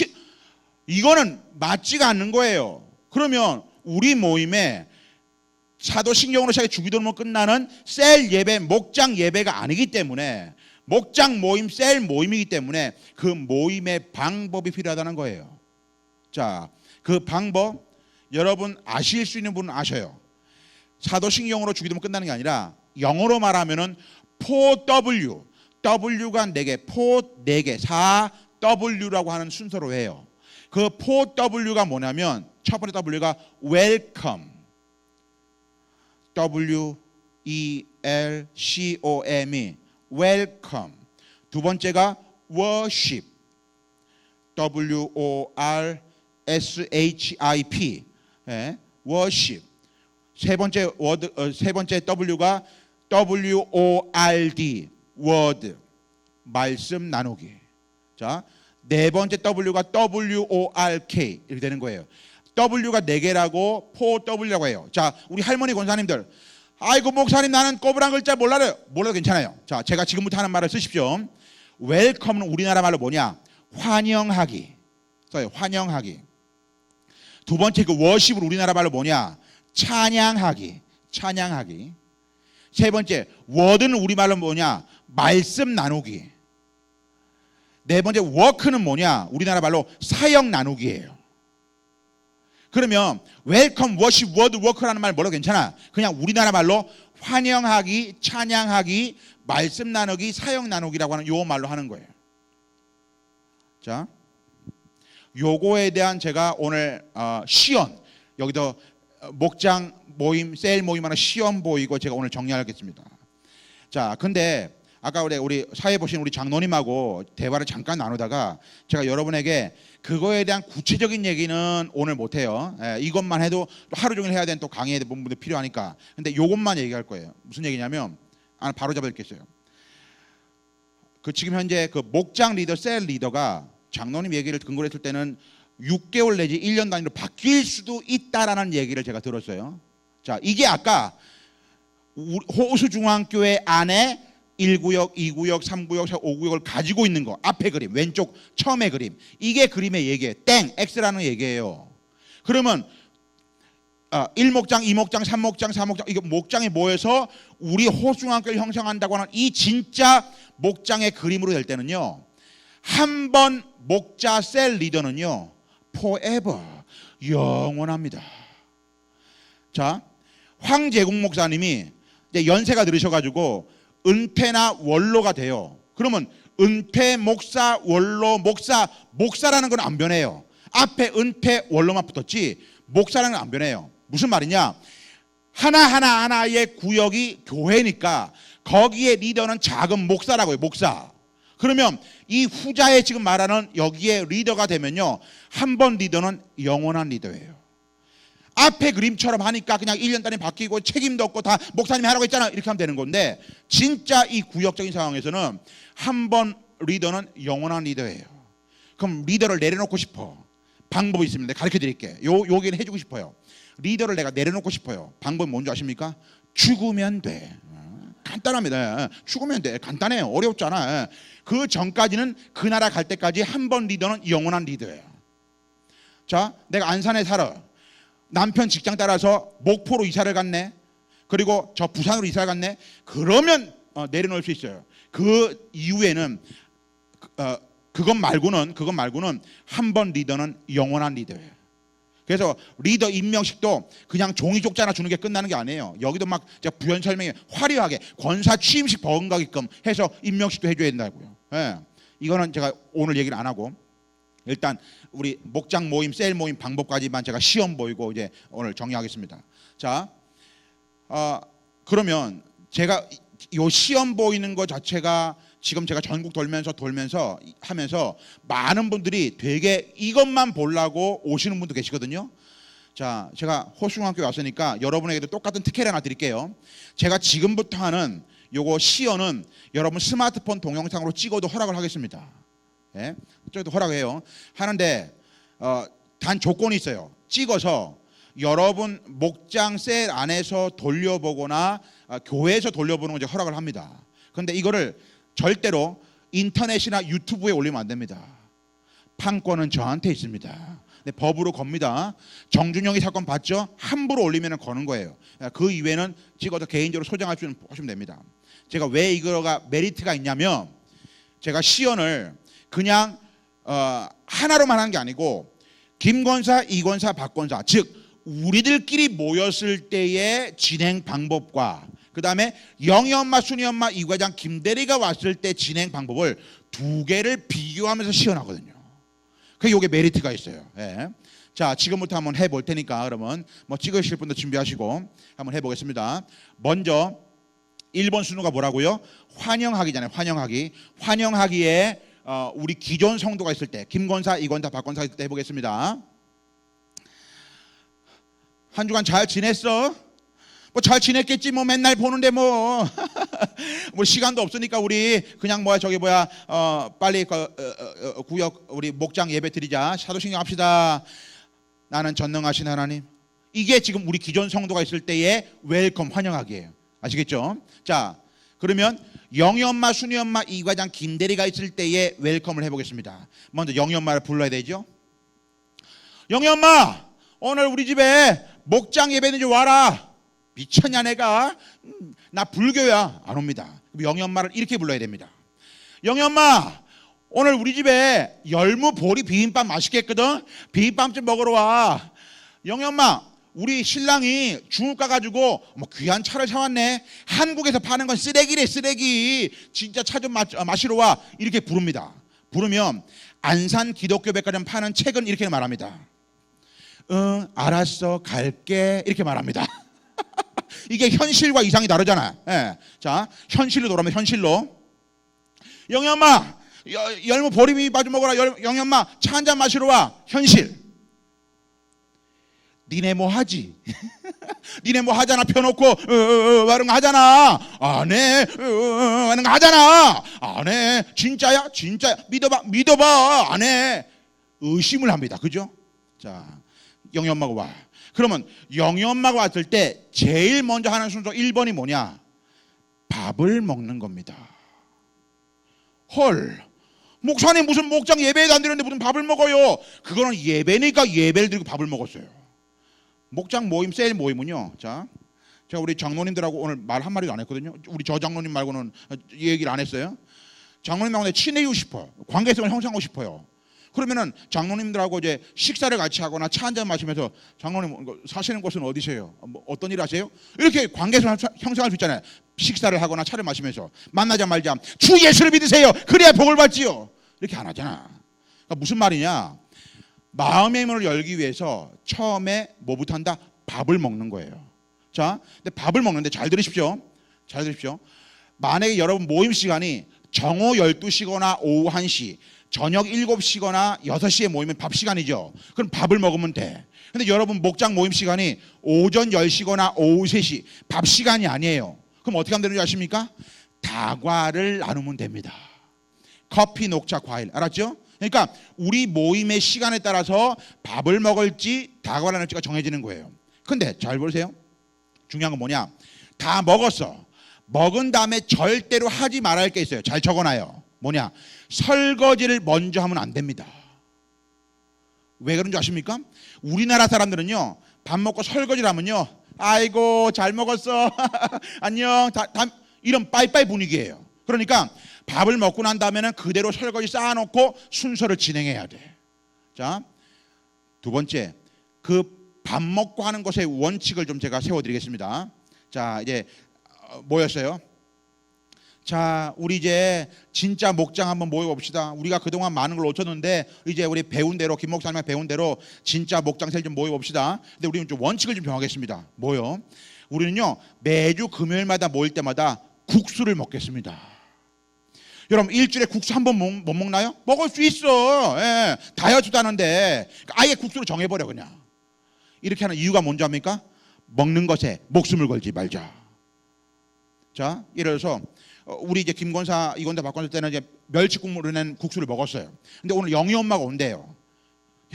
이거는 맞지가 않는 거예요. 그러면 우리 모임에 사도신경으로 시작해 주기도문으로 끝나는 셀 예배, 목장 예배가 아니기 때문에, 목장 모임, 셀 모임이기 때문에 그 모임의 방법이 필요하다는 거예요. 자, 그 방법 여러분 아실 수 있는 분은 아셔요. 사도신경으로 주기도문 끝나는 게 아니라 영어로 말하면은 4W, W가 4개, 4개, 4W라고 하는 순서로 해요. 그 4W가 뭐냐면 첫 번째 W가 welcome, W-E-L-C-O-M-E, welcome. 두 번째가 worship, W-O-R-S-H-I-P, 예, worship. 세 번째 W가 W-O-R-D, word, 말씀 나누기. 자, 네 번째 W가 W-O-R-K 이렇게 되는 거예요. W가 4개라고 4W라고 해요. 자, 우리 할머니 권사님들, 아이고 목사님 나는 꼬부랑 글자 몰라요. 몰라도 괜찮아요. 자, 제가 지금부터 하는 말을 쓰십시오. 웰컴은 우리나라 말로 뭐냐? 환영하기. 써요. 환영하기. 두 번째 그 워십은 우리나라 말로 뭐냐? 찬양하기. 찬양하기. 세 번째, word는 우리말로 뭐냐? 말씀 나누기. 네 번째, work는 뭐냐? 우리나라 말로 사역 나누기예요. 그러면 웰컴, 워십, 워드, 워크라는 말 뭐라도 괜찮아. 그냥 우리나라 말로 환영하기, 찬양하기, 말씀 나누기, 사역 나누기라고 하는 요 말로 하는 거예요. 자, 요거에 대한 제가 오늘 시연, 여기도 목장 모임, 셀 모임 하나 시연 보이고 제가 오늘 정리하겠습니다. 자, 근데 아까 우리 사회 보신 우리 장로님하고 대화를 잠깐 나누다가 제가 여러분에게 그거에 대한 구체적인 얘기는 오늘 못해요. 이것만 해도 또 하루 종일 해야 되는 또 강의에 부분도 필요하니까. 근데 요것만 얘기할 거예요. 무슨 얘기냐면 바로 잡아드리겠어요. 그 지금 현재 그 목장 리더, 셀 리더가 장로님 얘기를 근거로 했을 때는 6개월 내지 1년 단위로 바뀔 수도 있다라는 얘기를 제가 들었어요. 자, 이게 아까 호수중앙교회 안에 1구역, 2구역, 3구역, 5구역을 가지고 있는 거. 앞에 그림, 왼쪽 처음에 그림. 이게 그림의 얘기예요. 땡, X라는 얘기예요. 그러면 1목장, 2목장, 3목장, 4목장 이게 목장에 모여서 우리 호수중앙교회를 형성한다고 하는 이 진짜 목장의 그림으로 될 때는요, 한 번 목자 셀 리더는요 forever 영원합니다. 자, 황재국 목사님이 이제 연세가 들으셔가지고 은퇴나 원로가 돼요. 그러면 은퇴 목사, 원로 목사, 목사라는 건 안 변해요. 앞에 은퇴 원로만 붙었지 목사라는 건 안 변해요. 무슨 말이냐? 하나의 구역이 교회니까 거기에 리더는 작은 목사라고요. 목사. 그러면 이 후자에 지금 말하는 여기에 리더가 되면요, 한 번 리더는 영원한 리더예요. 앞에 그림처럼 하니까 그냥 1년 단위 바뀌고 책임도 없고 다 목사님이 하라고 했잖아 이렇게 하면 되는 건데, 진짜 이 구역적인 상황에서는 한 번 리더는 영원한 리더예요. 그럼 리더를 내려놓고 싶어. 방법이 있습니다. 가르쳐 드릴게요. 여기는 해주고 싶어요. 리더를 내가 내려놓고 싶어요. 방법이 뭔지 아십니까? 죽으면 돼. 간단합니다. 죽으면 돼. 간단해요. 어렵잖아. 그 전까지는 그 나라 갈 때까지 한 번 리더는 영원한 리더예요. 자, 내가 안산에 살아. 남편 직장 따라서 목포로 이사를 갔네. 그리고 저 부산으로 이사를 갔네. 그러면 내려놓을 수 있어요. 그 이후에는 그것 말고는 한 번 리더는 영원한 리더예요. 그래서 리더 임명식도 그냥 종이 쪽지 하나 주는 게 끝나는 게 아니에요. 여기도 막 부연 설명에 화려하게 권사 취임식 버금가게끔 해서 임명식도 해줘야 된다고요. 예. 이거는 제가 오늘 얘기를 안 하고 일단 우리 목장 모임, 셀 모임 방법까지만 제가 시험 보이고 이제 오늘 정리하겠습니다. 자, 그러면 제가 요 시험 보이는 것 자체가 지금 제가 전국 돌면서 하면서 많은 분들이 되게 이것만 보려고 오시는 분도 계시거든요. 자, 제가 호수중앙교회 왔으니까 여러분에게도 똑같은 특혜를 하나 드릴게요. 제가 지금부터 하는 요거 시연은 여러분 스마트폰 동영상으로 찍어도 허락을 하겠습니다. 예? 저도 허락해요. 하는데 단 조건이 있어요. 찍어서 여러분 목장 셀 안에서 돌려보거나 교회에서 돌려보는 거 이제 허락을 합니다. 그런데 이거를 절대로 인터넷이나 유튜브에 올리면 안 됩니다. 판권은 저한테 있습니다. 네, 법으로 겁니다. 정준영이 사건 봤죠? 함부로 올리면 거는 거예요. 그 이외에는 찍어서 개인적으로 소장할 수 하시면 됩니다. 제가 왜 이거가 메리트가 있냐면 제가 시연을 그냥 하나로만 하는 게 아니고 김권사, 이권사, 박권사 즉 우리들끼리 모였을 때의 진행 방법과 그 다음에 영희 엄마, 순희 엄마, 이 과장, 김대리가 왔을 때 진행 방법을 두 개를 비교하면서 시연하거든요. 그게 이게 메리트가 있어요. 예. 자, 지금부터 한번 해볼 테니까 그러면 뭐 찍으실 분도 준비하시고 한번 해보겠습니다. 먼저 1번 순서가 뭐라고요? 환영하기잖아요. 환영하기에 우리 기존 성도가 있을 때 김권사, 이권사, 박권사 있을 때 해보겠습니다. 한 주간 잘 지냈어? 뭐 잘 지냈겠지 뭐 맨날 보는데 뭐 시간도 없으니까 우리 그냥 빨리 구역 우리 목장 예배 드리자. 사도신경 합시다. 나는 전능하신 하나님. 이게 지금 우리 기존 성도가 있을 때의 웰컴 환영하기예요. 아시겠죠? 자, 그러면 영희 엄마, 순희 엄마, 이 과장, 김대리가 있을 때의 웰컴을 해보겠습니다. 먼저 영희 엄마를 불러야 되죠. 영희 엄마, 오늘 우리 집에 목장 예배는 좀 와라. 미쳤냐 내가? 나 불교야. 안 옵니다. 영희 엄마를 이렇게 불러야 됩니다. 영희 엄마, 오늘 우리 집에 열무 보리 비빔밥 맛있게 했거든. 비빔밥 좀 먹으러 와. 영희 엄마, 우리 신랑이 중국 가가지고 뭐 귀한 차를 사왔네. 한국에서 파는 건 쓰레기래, 쓰레기. 진짜 차 좀 마시러 와. 이렇게 부릅니다. 부르면 안산 기독교 백화점 파는 책은 이렇게 말합니다. 응, 알았어, 갈게. 이렇게 말합니다. 이게 현실과 이상이 다르잖아. 예. 자, 현실로 돌아오면 현실로. 영희 엄마, 열무 보리비빔밥 좀 먹어라. 영희 엄마, 차 한잔 마시러 와. 현실. 니네 뭐 하지? 니네 뭐 하잖아. 펴놓고 이런 거 하잖아. 안 해. 이런 거 하잖아. 안 해. 진짜야? 진짜야? 믿어봐. 안 해. 의심을 합니다. 그죠? 자, 영희 엄마가 와. 그러면 영희 엄마가 왔을 때 제일 먼저 하는 순서 1번이 뭐냐? 밥을 먹는 겁니다. 헐, 목사님 무슨 목장 예배도 안 드렸는데 무슨 밥을 먹어요? 그거는 예배니까 예배를 드리고 밥을 먹었어요. 목장 모임, 셀 모임은요, 자, 제가 우리 장로님들하고 오늘 말 한마디도 안 했거든요. 우리 저 장로님 말고는 얘기를 안 했어요. 장로님하고 친해지고 싶어요. 관계성을 형성하고 싶어요. 그러면은 장로님들하고 이제 식사를 같이 하거나 차 한잔 마시면서, 장로님 사시는 곳은 어디세요? 뭐 어떤 일 하세요? 이렇게 관계성을 형성할 수 있잖아요. 식사를 하거나 차를 마시면서 만나자마자 주 예수를 믿으세요. 그래야 복을 받지요. 이렇게 안 하잖아. 그러니까 무슨 말이냐? 마음의 문을 열기 위해서 처음에 뭐부터 한다? 밥을 먹는 거예요. 자, 근데 밥을 먹는데 잘 들으십시오. 잘 들으십시오. 만약에 여러분 모임 시간이 정오 12시거나 오후 1시, 저녁 7시거나 6시에 모이면 밥 시간이죠. 그럼 밥을 먹으면 돼. 근데 여러분 목장 모임 시간이 오전 10시거나 오후 3시, 밥 시간이 아니에요. 그럼 어떻게 하면 되는지 아십니까? 다과를 나누면 됩니다. 커피, 녹차, 과일. 알았죠? 그러니까 우리 모임의 시간에 따라서 밥을 먹을지 다과를 나눌지가 정해지는 거예요. 근데 잘 보세요. 중요한 건 뭐냐? 다 먹었어. 먹은 다음에 절대로 하지 말아야 할 게 있어요. 잘 적어놔요. 뭐냐? 설거지를 먼저 하면 안 됩니다. 왜 그런 줄 아십니까? 우리나라 사람들은요, 밥 먹고 설거지를 하면요, 아이고 잘 먹었어 안녕 이런 빠이빠이 분위기예요. 그러니까 밥을 먹고 난 다음에는 그대로 설거지 쌓아놓고 순서를 진행해야 돼. 자, 두 번째, 그 밥 먹고 하는 것의 원칙을 좀 제가 세워드리겠습니다. 자, 이제 모였어요. 자, 우리 이제 진짜 목장 한번 모여봅시다. 우리가 그동안 많은 걸 놓쳤는데 이제 우리 배운 대로, 김 목사님이 배운 대로 진짜 목장셀 좀 모여봅시다. 근데 우리는 좀 원칙을 좀 정하겠습니다. 뭐요? 우리는요, 매주 금요일마다 모일 때마다 국수를 먹겠습니다. 여러분, 일주일에 국수 한 번 못 먹나요? 먹을 수 있어. 예, 다이어트도 하는데 아예 국수를 정해버려. 그냥 이렇게 하는 이유가 뭔지 압니까? 먹는 것에 목숨을 걸지 말자. 자, 예를 들어서 우리 이제 김권사, 이권사, 박권사 때는 이제 멸치 국물을 낸 국수를 먹었어요. 근데 오늘 영희 엄마가 온대요.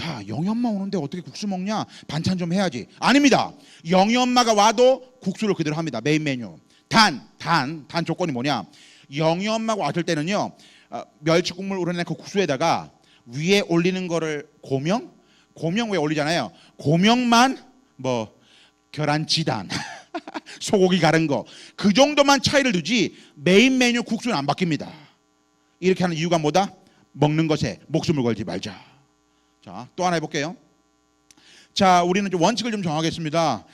야, 영희 엄마 오는데 어떻게 국수 먹냐? 반찬 좀 해야지. 아닙니다. 영희 엄마가 와도 국수를 그대로 합니다. 메인 메뉴. 단 조건이 뭐냐? 영희 엄마가 왔을 때는요, 멸치 국물 우려낸 그 국수에다가 위에 올리는 거를 고명 왜 올리잖아요. 고명만 뭐 계란치단 소고기 가른 거, 그 정도만 차이를 두지 메인 메뉴 국수는 안 바뀝니다. 이렇게 하는 이유가 뭐다? 먹는 것에 목숨을 걸지 말자. 자, 또 하나 해볼게요. 자, 우리는 좀 원칙을 좀 정하겠습니다.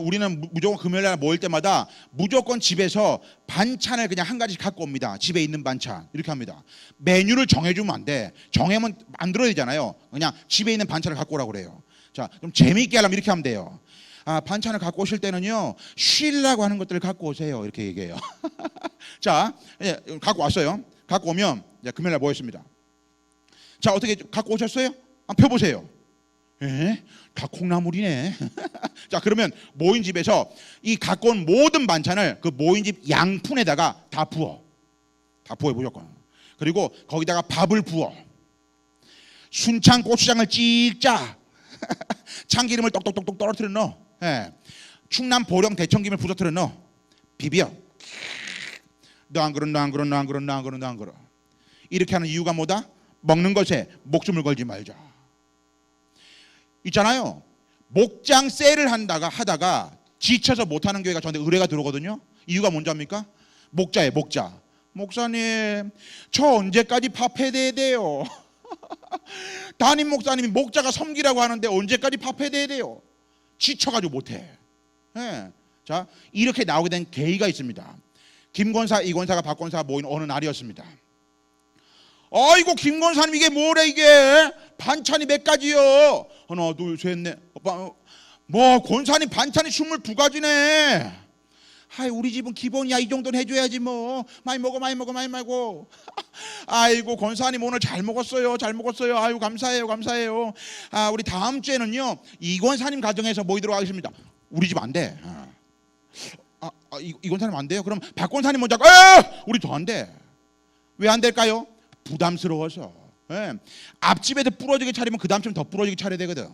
우리는 무조건 금요일날 모일 때마다 무조건 집에서 반찬을 그냥 한 가지씩 갖고 옵니다. 집에 있는 반찬 이렇게 합니다. 메뉴를 정해주면 안 돼. 정해면 만들어야 되잖아요. 그냥 집에 있는 반찬을 갖고 오라고 그래요. 자, 좀 재미있게 하려면 이렇게 하면 돼요. 반찬을 갖고 오실 때는요, 쉬려고 하는 것들을 갖고 오세요. 이렇게 얘기해요. 자, 예, 갖고 왔어요. 갖고 오면 이제 금요일날 모였습니다. 자, 어떻게 갖고 오셨어요? 한번 펴보세요. 에? 다 콩나물이네. 자, 그러면 모인 집에서 이 갖고 온 모든 반찬을 그 모인 집 양푼에다가 다 부어 무조건. 그리고 거기다가 밥을 부어. 순창 고추장을 찍자. 참기름을 똑똑똑똑 떨어뜨려 넣어. 예. 충남 보령 대청김을 부서뜨려 넣어. 비벼. 너 안 그러. 이렇게 하는 이유가 뭐다? 먹는 것에 목숨을 걸지 말자. 있잖아요. 목장 셀을 하다가 지쳐서 못하는 교회가 저한테 의뢰가 들어오거든요. 이유가 뭔지 압니까? 목자예요. 목자. 목사님, 저 언제까지 밥해대야 돼요? 담임 목사님이 목자가 섬기라고 하는데 언제까지 밥해대야 돼요? 지쳐가지고 못해. 네. 자, 이렇게 나오게 된 계기가 있습니다. 김권사, 이권사가 박권사가 모인 어느 날이었습니다. 아이고 김권사님 이게 뭐래 이게? 반찬이 몇 가지요? 하나 둘 셋 넷. 뭐 권사님 반찬이 22가지네. 아이 우리 집은 기본이야. 이 정도는 해줘야지 뭐. 많이 먹어 많이 먹어 많이 먹어. 아이고 권사님 오늘 잘 먹었어요. 잘 먹었어요. 아유 감사해요 감사해요. 아 우리 다음 주에는요 이권사님 가정에서 모이도록 하겠습니다. 우리 집 안 돼. 이권사님 안 돼요? 그럼 박권사님 먼저. 우리 더 안 돼. 왜 안 될까요? 부담스러워서. 예. 앞집에도 부러지게 차리면 그 다음 주면 더 부러지게 차려야 되거든.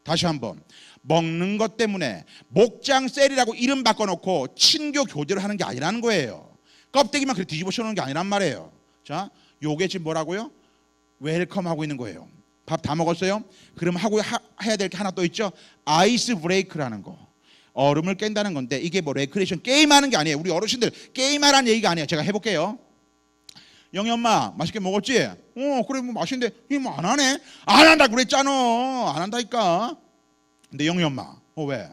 다시 한번, 먹는 것 때문에 목장 셀이라고 이름 바꿔놓고 친교 교제를 하는 게 아니라는 거예요. 껍데기만 그렇게 뒤집어 씌우는 게 아니란 말이에요. 자, 요게 지금 뭐라고요? 웰컴 하고 있는 거예요. 밥 다 먹었어요? 그럼 해야 될 게 하나 또 있죠. 아이스 브레이크라는 거. 얼음을 깬다는 건데 이게 뭐 레크레이션 게임하는 게 아니에요. 우리 어르신들 게임하라는 얘기가 아니에요. 제가 해볼게요. 영희 엄마 맛있게 먹었지? 그래 뭐 맛있는데 이 뭐 안 하네? 안 한다고 그랬잖아. 안 한다니까. 근데 영희 엄마 왜?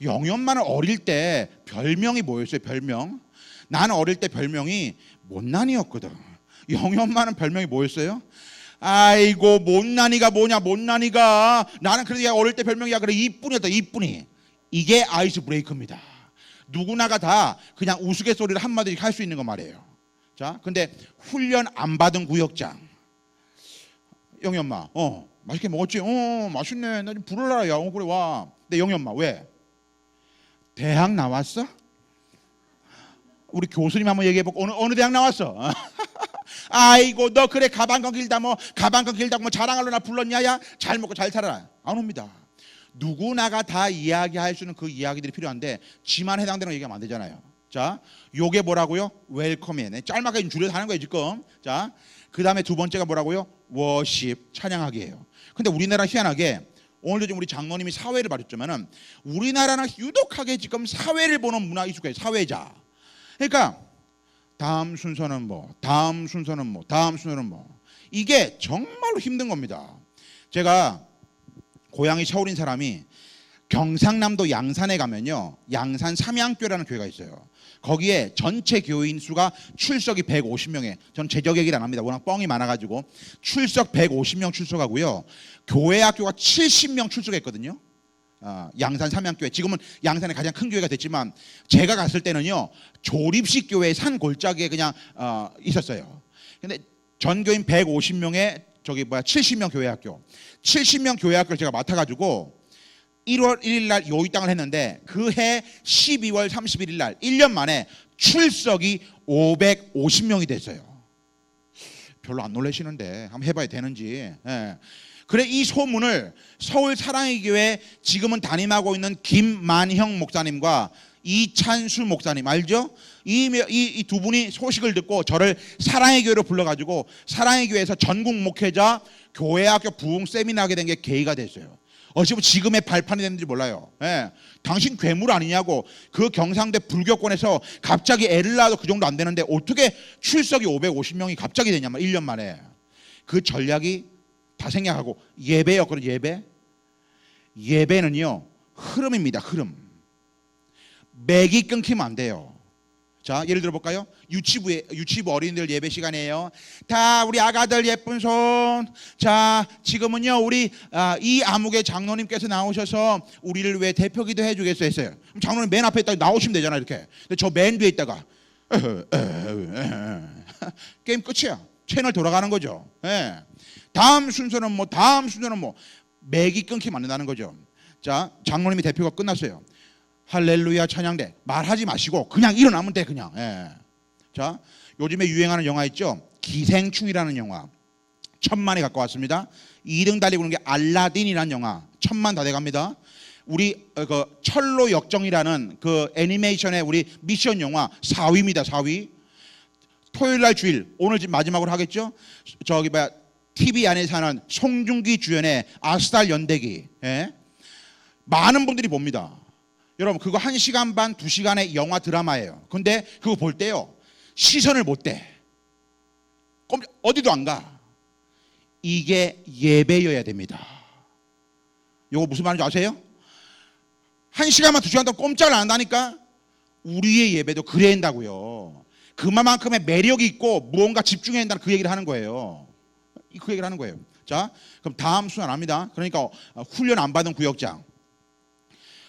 영희 엄마는 어릴 때 별명이 뭐였어요? 별명? 나는 어릴 때 별명이 못난이였거든. 영희 엄마는 별명이 뭐였어요? 아이고 못난이가 뭐냐 못난이가. 나는 그래도 어릴 때 별명이야 그래 이쁜이었다 이쁜이. 이게 아이스 브레이크입니다. 누구나가 다 그냥 우스갯소리를 한마디씩 할 수 있는 거 말이에요. 자, 근데 훈련 안 받은 구역장. 영희 엄마, 맛있게 먹었지? 맛있네. 나 좀 부르라, 야. 그래 와. 근데 영희 엄마 왜? 대학 나왔어? 우리 교수님 한번 얘기해볼까? 어느 대학 나왔어? 아이고 너 그래 가방건 길다 뭐 자랑하려나 불렀냐? 야, 잘 먹고 잘 살아라. 안 옵니다. 누구나가 다 이야기할 수 있는 그 이야기들이 필요한데 지만 해당되는 거 얘기하면 안 되잖아요. 자, 요게 뭐라고요? 웰컴이네. 짤막하게 줄여서 하는 거예요 지금. 자, 그 다음에 두 번째가 뭐라고요? 워십, 찬양하기예요. 근데 우리나라 희한하게 오늘도 지금 우리 장로님이 사회를 봐줬지만은 우리나라는 유독하게 지금 사회를 보는 문화 이슈가 사회자. 그러니까 다음 순서는 뭐, 다음 순서는 뭐, 다음 순서는 뭐. 이게 정말로 힘든 겁니다. 제가 고향이 서울인 사람이 경상남도 양산에 가면요 양산 삼양교회라는 교회가 있어요. 거기에 전체 교인 수가 출석이 150명에 전 제적 얘기를 안 합니다. 워낙 뻥이 많아가지고 출석 150명 출석하고요 교회 학교가 70명 출석했거든요. 양산 삼양교회 지금은 양산의 가장 큰 교회가 됐지만 제가 갔을 때는요 조립식 교회 산 골짜기에 그냥 있었어요. 근데 전교인 150명에 70명 교회 학교 70명 교회 학교를 제가 맡아가지고 1월 1일 날 요이 땅을 했는데 그 해 12월 31일 날 1년 만에 출석이 550명이 됐어요. 별로 안 놀라시는데 한번 해봐야 되는지. 예. 그래 이 소문을 서울 사랑의 교회 지금은 담임하고 있는 김만형 목사님과 이찬수 목사님 알죠? 이 두 분이 소식을 듣고 저를 사랑의 교회로 불러가지고 사랑의 교회에서 전국 목회자 교회학교 부흥 세미나 하게 된 게 계기가 됐어요. 어찌 보면 지금의 발판이 됐는지 몰라요. 예. 당신 괴물 아니냐고. 그 경상대 불교권에서 갑자기 애를 낳아도 그 정도 안 되는데 어떻게 출석이 550명이 갑자기 되냐면 1년 만에. 그 전략이 다 생략하고 예배였거든요. 예배는요 흐름입니다. 흐름. 맥이 끊기면 안 돼요. 자, 예를 들어 볼까요? 유치부 어린이들 예배 시간이에요. 다 우리 아가들 예쁜 손. 자, 지금은요 우리 이 암흑의 장로님께서 나오셔서 우리를 왜 대표기도 해주겠어요 했어요. 그럼 장로님 맨 앞에 있다가 나오시면 되잖아요 이렇게. 근데 저 맨 뒤에 있다가 게임 끝이야. 채널 돌아가는 거죠. 예. 다음 순서는 뭐 맥이 끊기면 안 된다는 거죠. 자, 장로님이 대표가 끝났어요. 할렐루야 찬양대 말하지 마시고 그냥 일어나면 돼 그냥. 예. 자, 요즘에 유행하는 영화 있죠? 기생충이라는 영화 1000만에 가까웠습니다. 2등 달리고 있는 게 알라딘이라는 영화 1000만 다 돼갑니다. 우리 그 철로 역정이라는 그 애니메이션의 우리 미션 영화 4위입니다. 4위. 토요일날 주일 오늘 지금 마지막으로 하겠죠? TV 안에 사는 송중기 주연의 아스달 연대기. 예? 많은 분들이 봅니다. 여러분 그거 1시간 반, 2시간의 영화 드라마예요. 근데 그거 볼 때요 시선을 못 대. 어디도 안 가. 이게 예배여야 됩니다. 이거 무슨 말인지 아세요? 1시간만 2시간 동안 꼼짝을 안 한다니까. 우리의 예배도 그래야 한다고요. 그만큼의 매력이 있고 무언가 집중해야 한다는 그 얘기를 하는 거예요. 그 얘기를 하는 거예요. 자, 그럼 다음 순서 합니다. 그러니까 훈련 안 받은 구역장.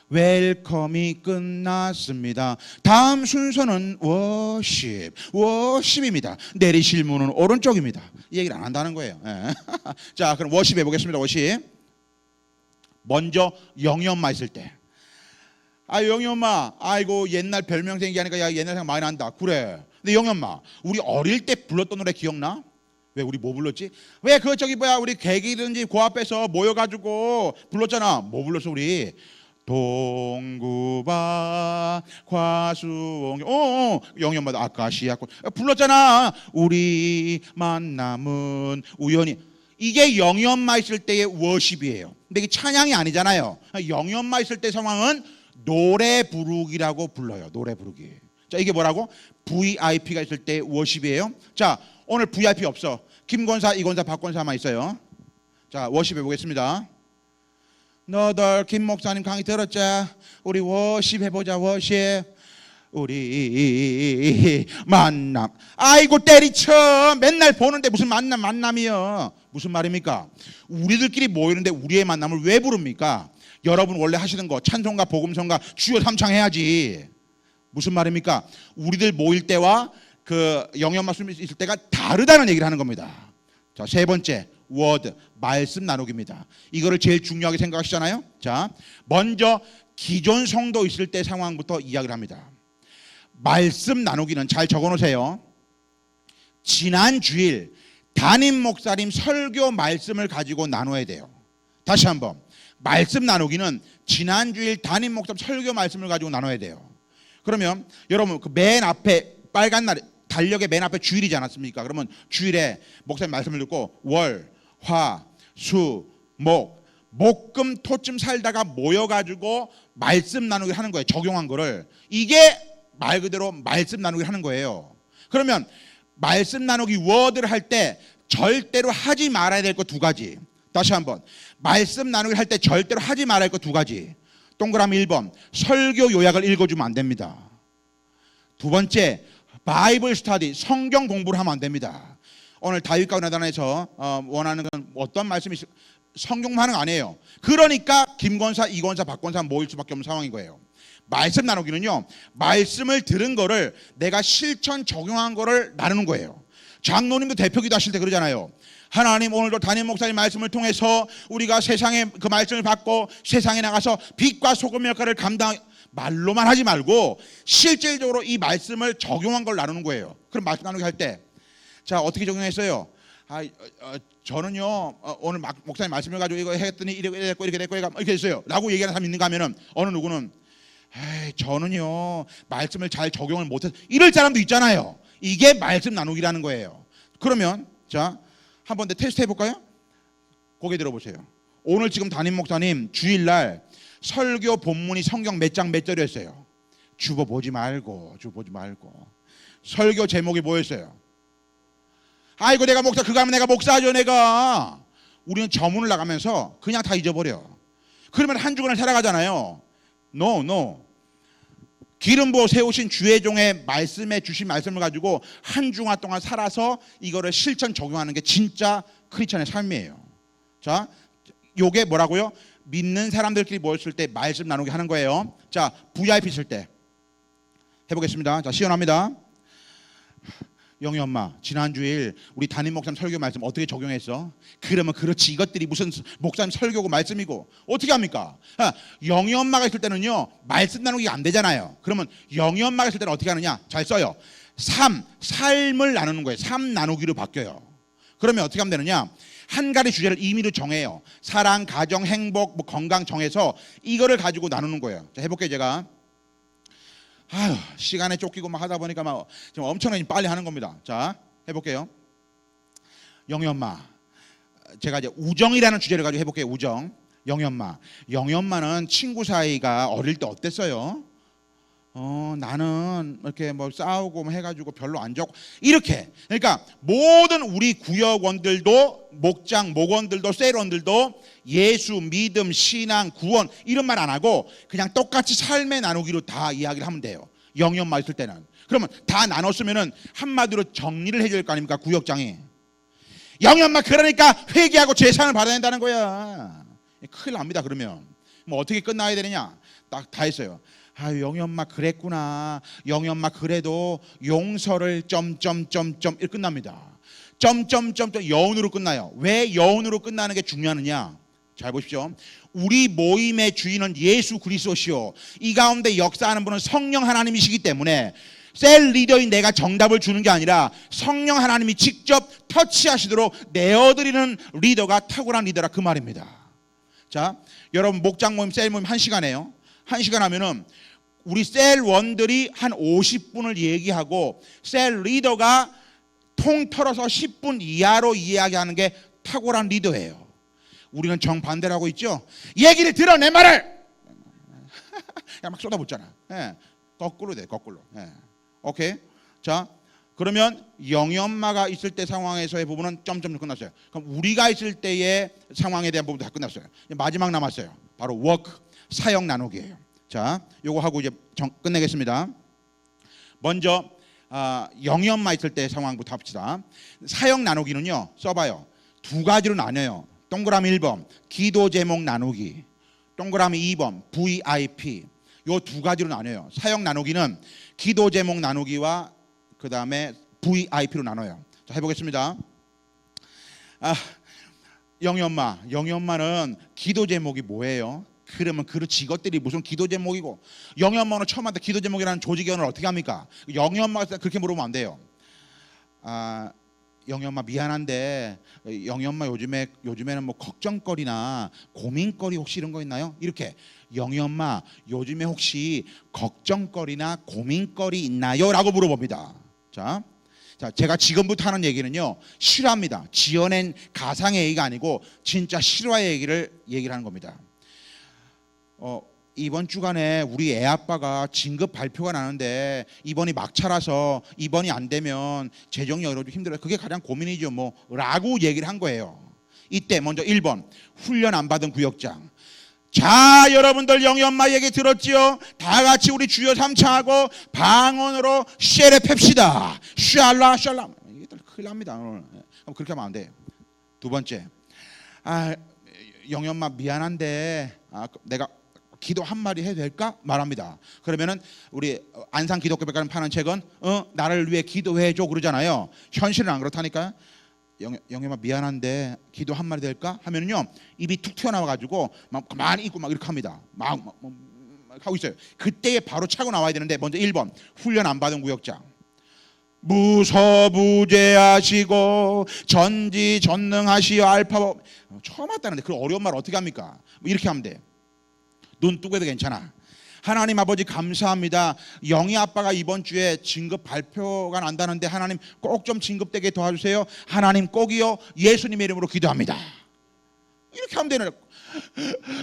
웰컴이 끝났습니다. 다음 순서는 워십입니다. 내리실 문은 오른쪽입니다. 이 얘기를 안 한다는 거예요. 예. 자, 그럼 워십 해보겠습니다. 워십. 먼저 영희 엄마 있을 때. 영희 엄마, 아이고 옛날 별명 생기하니까 야 옛날 생각 많이 난다. 그래. 근데 영희 엄마, 우리 어릴 때 불렀던 노래 기억나? 왜 우리 뭐 불렀지? 왜 그 저기 뭐야 우리 계기든지 그 앞에서 모여가지고 불렀잖아. 뭐 불렀어 우리? 동구밭 과수원 영희 엄마도 아카시아꽃 불렀잖아. 우리 만남은 우연히. 이게 영희 엄마 있을 때의 워십이에요. 근데 이게 찬양이 아니잖아요. 영희 엄마 있을 때 상황은 노래 부르기라고 불러요. 노래 부르기. 자, 이게 뭐라고? VIP가 있을 때 워십이에요. 자, 오늘 VIP 없어. 김권사, 이권사, 박권사만 있어요. 자, 워십 해보겠습니다. 너들 김 목사님 강의 들었지? 우리 워십 해보자. 워십. 우리 만남. 아이고 때리쳐. 맨날 보는데 무슨 만남이요. 무슨 말입니까? 우리들끼리 모이는데 우리의 만남을 왜 부릅니까? 여러분 원래 하시는 거 찬송가 복음성가 주여 삼창 해야지. 무슨 말입니까? 우리들 모일 때와 그 영희 엄마 있을 때가 다르다는 얘기를 하는 겁니다. 자, 세 번째 워드, 말씀 나누기입니다. 이거를 제일 중요하게 생각하시잖아요. 자, 먼저 기존 성도 있을 때 상황부터 이야기를 합니다. 말씀 나누기는 잘 적어놓으세요. 지난 주일 담임 목사님 설교 말씀을 가지고 나눠야 돼요. 다시 한번, 말씀 나누기는 지난 주일 담임 목사님 설교 말씀을 가지고 나눠야 돼요. 그러면 여러분 그 맨 앞에 빨간 날 달력의 맨 앞에 주일이지 않았습니까? 그러면 주일에 목사님 말씀을 듣고 월, 화, 수, 목금, 토쯤 살다가 모여가지고 말씀 나누기 하는 거예요. 적용한 거를. 이게 말 그대로 말씀 나누기 하는 거예요. 그러면 말씀 나누기 워드를 할 때 절대로 하지 말아야 될 거 두 가지. 다시 한번, 말씀 나누기 할 때 절대로 하지 말아야 할 거 두 가지. 동그라미 1번, 설교 요약을 읽어주면 안 됩니다. 두 번째, 바이블 스터디, 성경 공부를 하면 안 됩니다. 오늘 다윗과 나단에서 원하는 건 어떤 말씀이 성경만 하는 거 아니에요. 그러니까 김권사, 이권사, 박권사 모일 수밖에 없는 상황인 거예요. 말씀 나누기는요, 말씀을 들은 거를 내가 실천 적용한 거를 나누는 거예요. 장로님도 대표기도 하실 때 그러잖아요. 하나님, 오늘도 담임 목사님 말씀을 통해서 우리가 세상에 그 말씀을 받고 세상에 나가서 빛과 소금의 역할을 감당, 말로만 하지 말고 실질적으로 이 말씀을 적용한 걸 나누는 거예요. 그럼 말씀 나누기 할 때, 자, 어떻게 적용했어요? 저는요 오늘 목사님 말씀을 가지고 이거 했더니 이렇게 됐고 이렇게 됐어요 라고 얘기하는 사람이 있는가 하면은, 어느 누구는 저는요 말씀을 잘 적용을 못해서, 이럴 사람도 있잖아요. 이게 말씀 나누기라는 거예요. 그러면 자, 한번 더 테스트 해볼까요? 고개 들어보세요. 오늘 지금 담임 목사님 주일날 설교 본문이 성경 몇 장 몇 절이었어요? 주보 보지 말고 설교 제목이 뭐였어요? 아이고 내가 목사, 그거 하면 내가 목사하죠 내가. 우리는 저문을 나가면서 그냥 다 잊어버려. 그러면 한 주간을 살아가잖아요. No. 기름 부어 세우신 주의 종의 말씀에 주신 말씀을 가지고 한 주간 동안 살아서 이거를 실천 적용하는 게 진짜 크리스천의 삶이에요. 자, 요게 뭐라고요? 믿는 사람들끼리 모였을 때 말씀 나누게 하는 거예요. 자, VIP 있을 때 해보겠습니다. 자, 시연합니다. 영희 엄마, 지난주일 우리 담임 목사님 설교 말씀 어떻게 적용했어? 그러면 그렇지, 이것들이 무슨 목사님 설교고 말씀이고 어떻게 합니까? 영희 엄마가 있을 때는요 말씀 나누기가 안 되잖아요. 그러면 영희 엄마가 있을 때는 어떻게 하느냐? 잘 써요. 삶을 나누는 거예요. 삶 나누기로 바뀌어요. 그러면 어떻게 하면 되느냐? 한 가지 주제를 임의로 정해요. 사랑, 가정, 행복, 건강 정해서 이거를 가지고 나누는 거예요. 자, 해볼게요. 제가 시간에 쫓기고 막 하다 보니까 막 좀 엄청나게 빨리 하는 겁니다. 자, 해볼게요. 영희 엄마, 제가 이제 우정이라는 주제를 가지고 해볼게요. 우정. 영희 엄마는 친구 사이가 어릴 때 어땠어요? 나는 이렇게 뭐 싸우고 뭐 해가지고 별로 안 좋고 이렇게. 그러니까 모든 우리 구역원들도, 목원들도, 셀원들도 예수, 믿음, 신앙, 구원 이런 말 안 하고 그냥 똑같이 삶의 나누기로 다 이야기를 하면 돼요. 영희 엄마 있을 때는. 그러면 다 나눴으면은 한마디로 정리를 해줄 거 아닙니까, 구역장이. 영희 엄마 그러니까 회개하고 제사를 받아야 된다는 거야. 큰일 납니다. 그러면 뭐 어떻게 끝나야 되느냐, 딱 다 했어요. 영희 엄마 그랬구나, 영희 엄마 그래도 용서를 이렇게 끝납니다. 여운으로 끝나요. 왜 여운으로 끝나는 게 중요하느냐, 잘 보십시오. 우리 모임의 주인은 예수 그리스도시요, 이 가운데 역사하는 분은 성령 하나님이시기 때문에 셀 리더인 내가 정답을 주는 게 아니라 성령 하나님이 직접 터치하시도록 내어드리는 리더가 탁월한 리더라, 그 말입니다. 자, 여러분 목장 모임, 셀 모임 1시간이에요. 1시간 하면은 우리 셀원들이 한 50분을 얘기하고 셀 리더가 통 털어서 10분 이하로 이야기하는 게 탁월한 리더예요. 우리는 정반대로 하고 있죠. 얘기를 들어, 내 말을. 그냥 막 쏟아붓잖아. 거꾸로 돼, 거꾸로. 오케이. 자, 그러면 영희 엄마가 있을 때 상황에서의 부분은 점점 끝났어요. 그럼 우리가 있을 때의 상황에 대한 부분도 다 끝났어요. 마지막 남았어요. 바로 워크, 사역 나누기예요. 자, 요거 하고 이제 끝내겠습니다. 먼저 영희 엄마 있을 때 상황부터 합시다. 사역 나누기는요, 써봐요. 두 가지로 나뉘어요. 동그라미 1번 기도 제목 나누기, 동그라미 2번 VIP. 요 두 가지로 나뉘어요. 사역 나누기는 기도 제목 나누기와 그 다음에 VIP로 나눠요. 자, 해보겠습니다. 영희 엄마는 기도 제목이 뭐예요? 그러면 그렇지, 이것들이 무슨 기도 제목이고. 영희 엄마는 처음 한테 기도 제목이라는 조직위원을 어떻게 합니까? 영희 엄마가 그렇게 물으면 안 돼요. 영희 엄마 미안한데 영희 엄마 요즘에는 뭐 걱정거리나 고민거리 혹시 이런 거 있나요? 이렇게. 영희 엄마 요즘에 혹시 걱정거리나 고민거리 있나요? 라고 물어봅니다. 자, 제가 지금부터 하는 얘기는요, 실화입니다. 지어낸 가상의 얘기가 아니고 진짜 실화의 얘기를 하는 겁니다. 이번 주간에 우리 애 아빠가 진급 발표가 나는데 이번이 막차라서 이번이 안 되면 재정이 좀 힘들어요. 그게 가장 고민이죠, 뭐 라고 얘기를 한 거예요. 이때 먼저 1번 훈련 안 받은 구역장. 자, 여러분들 영희 엄마 얘기 들었지요? 다 같이 우리 주여 삼창하고 방언으로 쉐레 팹시다. 샬라 이게 큰일 납니다. 오늘. 그렇게 하면 안 돼요. 두 번째, 영희 엄마 미안한데 내가 기도 한마디 해도 될까? 말합니다. 그러면은 우리 안산 기독교백과를 파는 책은 나를 위해 기도해줘 그러잖아요. 현실은 안 그렇다니까요. 영희 엄마 미안한데 기도 한마디 될까? 하면은요, 입이 툭 튀어나와가지고 막 가만히 있고 막 이렇게 합니다. 막 하고 있어요. 그때에 바로 차고 나와야 되는데, 먼저 1번 훈련 안 받은 구역장. 무서부재하시고 전지전능하시오 알파고. 처음 왔다는데 그 어려운 말 어떻게 합니까? 이렇게 하면 돼. 눈 뜨고 해도 괜찮아. 하나님 아버지 감사합니다. 영희 아빠가 이번 주에 진급 발표가 난다는데 하나님 꼭 좀 진급되게 도와주세요. 하나님 꼭이요, 예수님의 이름으로 기도합니다. 이렇게 하면 되는.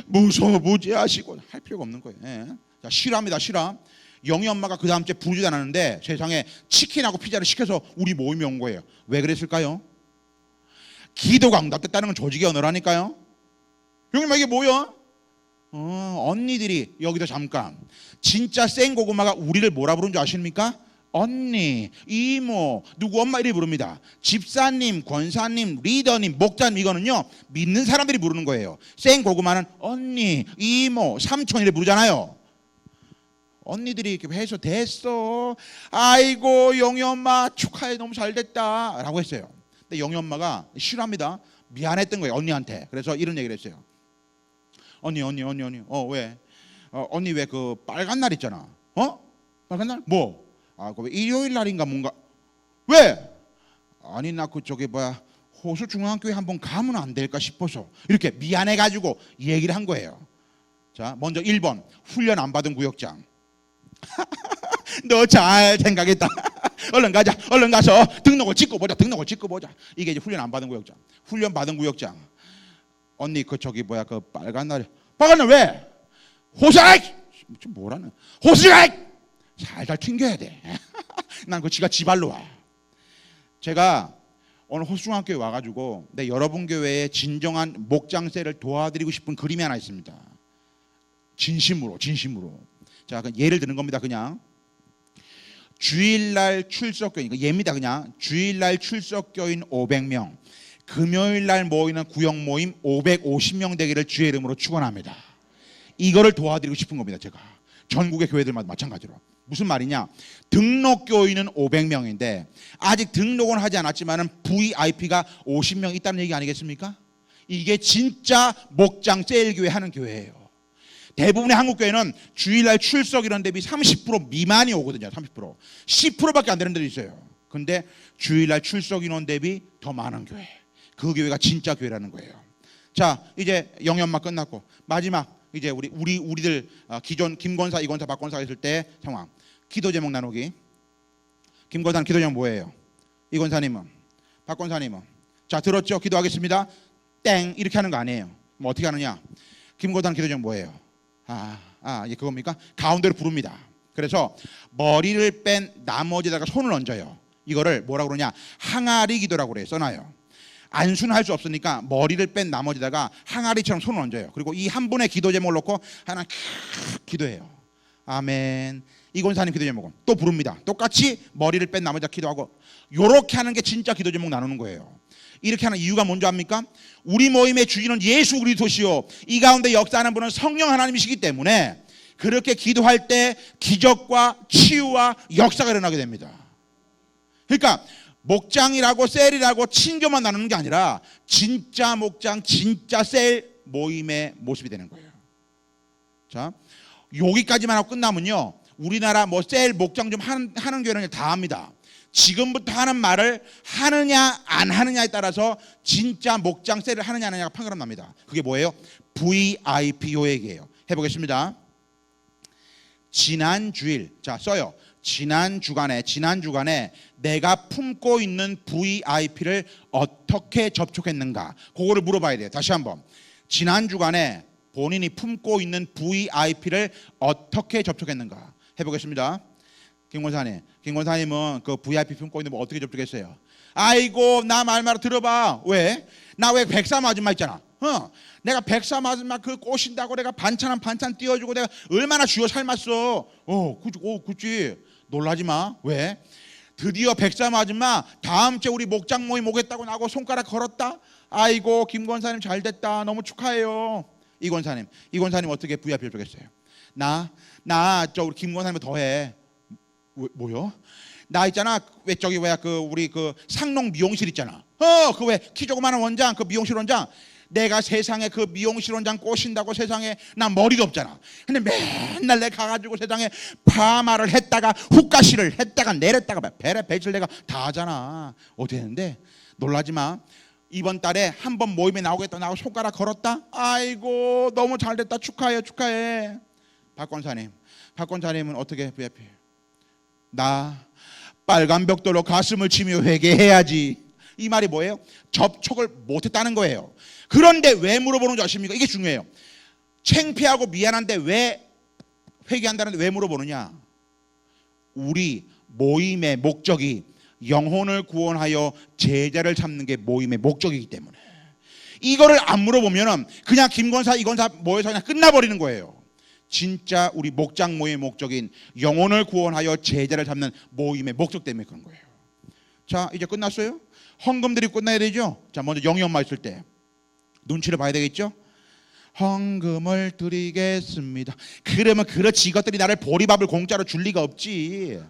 무소부지하시고 할 필요가 없는 거예요. 자, 실화입니다. 실화. 영희 엄마가 그 다음 주에 부르지도 않았는데 세상에 치킨하고 피자를 시켜서 우리 모임에 온 거예요. 왜 그랬을까요? 기도가 응답됐다는 건 조직의 언어라니까요. 영희 엄마 이게 뭐야? 언니들이 여기서 잠깐, 진짜 생 고구마가 우리를 뭐라 부르는 줄 아십니까? 언니, 이모, 누구 엄마 이렇게 부릅니다. 집사님, 권사님, 리더님, 목사님, 이거는요 믿는 사람들이 부르는 거예요. 생 고구마는 언니, 이모, 삼촌 이렇게 부르잖아요. 언니들이 이렇게 해서 됐어, 아이고 영희 엄마 축하해, 너무 잘 됐다 라고 했어요. 근데 영희 엄마가 싫어합니다. 미안했던 거예요, 언니한테. 그래서 이런 얘기를 했어요. 언니 왜? 언니 왜 그 빨간 날 있잖아. 빨간 날? 뭐? 그 일요일 날인가 뭔가. 왜? 아니 나 그쪽에 호수중앙교회 한번 가면 안 될까 싶어서 이렇게 미안해가지고 얘기를 한 거예요. 자, 먼저 1번 훈련 안 받은 구역장. 너 잘 생각했다. 얼른 가자. 얼른 가서 등록을 찍고 보자. 이게 이제 훈련 안 받은 구역장. 훈련 받은 구역장. 언니 그 저기 뭐야 그 빨간 날 왜? 호수야! 뭐라는 호수야! 살살 튕겨야 돼. 난 그 지가 지발로 와. 제가 오늘 호수중학교에 와가지고 여러분 교회의 진정한 목장세를 도와드리고 싶은 그림이 하나 있습니다. 진심으로. 자, 예를 드는 겁니다. 그냥 주일날 출석교인, 예입니다. 그냥 주일날 출석교인 500명, 금요일날 모이는 구역 모임 550명 되기를 주의 이름으로 축원합니다. 이거를 도와드리고 싶은 겁니다. 제가 전국의 교회들마다 마찬가지로. 무슨 말이냐? 등록 교인은 500명인데 아직 등록은 하지 않았지만 VIP가 50명 있다는 얘기 아니겠습니까? 이게 진짜 목장 세일교회 하는 교회예요. 대부분의 한국교회는 주일날 출석 이런 대비 30% 미만이 오거든요. 30%. 10%밖에 안 되는 데도 있어요. 근데 주일날 출석 인원 대비 더 많은 교회. 그 교회가 진짜 교회라는 거예요. 자, 이제 영연마 끝났고 마지막 이제 우리들 기존 김권사, 이권사, 박권사가 있을 때 상황. 기도 제목 나누기. 김권사는 기도 제목 뭐예요? 이권사님은, 박권사님은. 자, 들었죠? 기도하겠습니다. 땡 이렇게 하는 거 아니에요. 뭐 어떻게 하느냐? 김권사는 기도 제목 뭐예요? 이게 그겁니까? 가운데로 부릅니다. 그래서 머리를 뺀 나머지에다가 손을 얹어요. 이거를 뭐라고 그러냐? 항아리 기도라고 그래요. 써놔요. 안수는 할 수 없으니까 머리를 뺀 나머지다가 항아리처럼 손을 얹어요. 그리고 이 한 분의 기도 제목을 놓고 하나 기도해요. 아멘. 이권사님 기도 제목은 또 부릅니다. 똑같이 머리를 뺀 나머지다 기도하고 요렇게 하는 게 진짜 기도 제목 나누는 거예요. 이렇게 하는 이유가 뭔지 압니까? 우리 모임의 주인은 예수 그리스도시요 이 가운데 역사하는 분은 성령 하나님이시기 때문에 그렇게 기도할 때 기적과 치유와 역사가 일어나게 됩니다. 그러니까 목장이라고 셀이라고 친교만 나누는 게 아니라 진짜 목장, 진짜 셀 모임의 모습이 되는 거예요. 자, 여기까지만 하고 끝나면요, 우리나라 뭐 셀 목장 좀 하는 교회는 다 합니다. 지금부터 하는 말을 하느냐 안 하느냐에 따라서 진짜 목장 셀을 하느냐 안 하느냐가 판가름 납니다. 그게 뭐예요? VIP 요액이에요. 해보겠습니다. 지난 주일, 자 써요. 지난 주간에 내가 품고 있는 VIP를 어떻게 접촉했는가, 그거를 물어봐야 돼요. 다시 한번, 지난 주간에 본인이 품고 있는 VIP를 어떻게 접촉했는가 해보겠습니다. 김권사님은 그 VIP 품고 있는 거 어떻게 접촉했어요? 아이고, 나 말만 들어봐. 왜? 나 왜 백삼 아줌마 있잖아. 내가 백삼 아줌마 그 꼬신다고 내가 반찬 띄워주고 내가 얼마나 쥐어 삶았어. 그치. 놀라지 마. 왜? 드디어 백삼 아줌마 다음 주에 우리 목장 모임 오겠다고 나하고 손가락 걸었다. 아이고, 김권사님 잘 됐다. 너무 축하해요. 이권사님 어떻게 VIP 접촉했어요? 나 우리 김권사님 더해. 뭐요? 나 있잖아. 왜 저기 우리 그 상농 미용실 있잖아. 그 왜 키 조그마한 원장, 그 미용실 원장. 내가 세상에 그 미용실 원장 꼬신다고 세상에 나 머리도 없잖아. 근데 맨날 내가 가가지고 세상에 파마를 했다가 훅가시를 했다가 내렸다가 배를 내가 다 하잖아. 어떻게 했는데? 놀라지 마. 이번 달에 한 번 모임에 나오겠다 나하고 손가락 걸었다. 아이고, 너무 잘 됐다. 축하해. 박권사님은 어떻게 VIP? 나 빨간 벽돌로 가슴을 치며 회개해야지. 이 말이 뭐예요? 접촉을 못했다는 거예요. 그런데 왜 물어보는 줄 아십니까? 이게 중요해요. 창피하고 미안한데 왜 회개한다는데 왜 물어보느냐? 우리 모임의 목적이 영혼을 구원하여 제자를 삼는 게 모임의 목적이기 때문에 이거를 안 물어보면 그냥 김권사, 이권사 모여서 그냥 끝나버리는 거예요. 진짜 우리 목장 모임의 목적인 영혼을 구원하여 제자를 삼는 모임의 목적 때문에 그런 거예요. 자, 이제 끝났어요? 헌금들이 끝나야 되죠? 자, 먼저 영희 엄마 있을 때 눈치를 봐야 되겠죠? 헌금을 드리겠습니다. 그러면 그렇지, 이것들이 나를 보리밥을 공짜로 줄 리가 없지.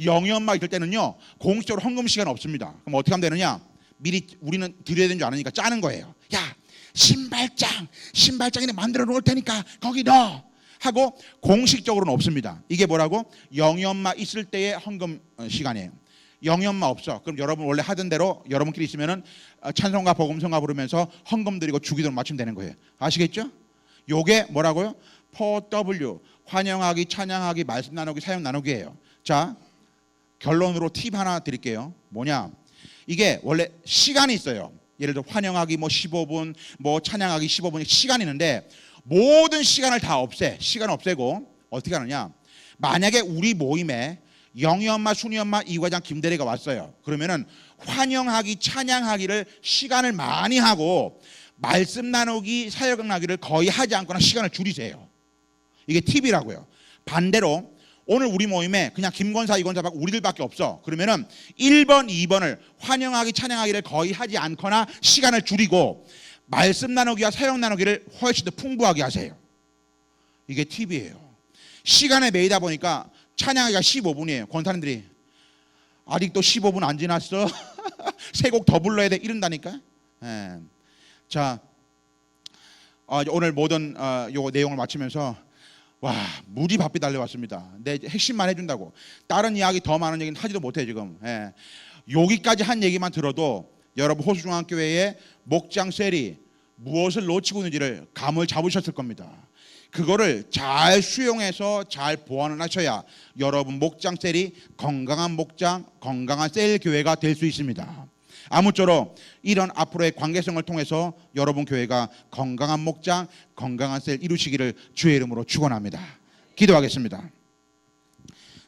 영희 엄마 있을 때는요, 공식적으로 헌금 시간 없습니다. 그럼 어떻게 하면 되느냐? 미리 우리는 드려야 되는 줄 아니까 짜는 거예요. 야, 신발장에 만들어 놓을 테니까 거기 넣어 하고, 공식적으로는 없습니다. 이게 뭐라고? 영희 엄마 있을 때의 헌금 시간이에요. 영희 엄마 없어. 그럼 여러분 원래 하던 대로 여러분끼리 있으면은 찬송가 복음성가 부르면서 헌금 드리고 주기도를 맞추면 되는 거예요. 아시겠죠? 요게 뭐라고요? 4W, 환영하기, 찬양하기, 말씀 나누기, 사연 나누기예요. 자, 결론으로 팁 하나 드릴게요. 뭐냐? 이게 원래 시간이 있어요. 예를 들어 환영하기 뭐 15분, 뭐 찬양하기 15분 시간이 있는데 모든 시간을 다 시간 없애고 어떻게 하느냐? 만약에 우리 모임에 영희 엄마, 순희 엄마, 이 과장, 김대리가 왔어요. 그러면은 환영하기, 찬양하기를 시간을 많이 하고 말씀 나누기, 사역 나누기를 거의 하지 않거나 시간을 줄이세요. 이게 팁이라고요. 반대로 오늘 우리 모임에 그냥 김권사, 이권사 우리들밖에 없어. 그러면은 1번, 2번을 환영하기, 찬양하기를 거의 하지 않거나 시간을 줄이고 말씀 나누기와 사역 나누기를 훨씬 더 풍부하게 하세요. 이게 팁이에요. 시간에 매이다 보니까 찬양하기가 15분이에요. 권사님들이 아직도 15분 안 지났어? 세 곡 더 불러야 돼? 이런다니까. 예. 자, 오늘 모든 요 내용을 마치면서 와, 무지 바삐 달려왔습니다. 내 핵심만 해준다고. 다른 이야기 더 많은 얘기는 하지도 못해 지금. 예. 여기까지 한 얘기만 들어도 여러분 호수중앙교회의 목장 셀이 무엇을 놓치고 있는지를 감을 잡으셨을 겁니다. 그거를 잘 수용해서 잘 보완을 하셔야 여러분 목장 셀이 건강한 목장, 건강한 셀 교회가 될 수 있습니다. 아무쪼록 이런 앞으로의 관계성을 통해서 여러분 교회가 건강한 목장, 건강한 셀 이루시기를 주의 이름으로 축원합니다. 기도하겠습니다.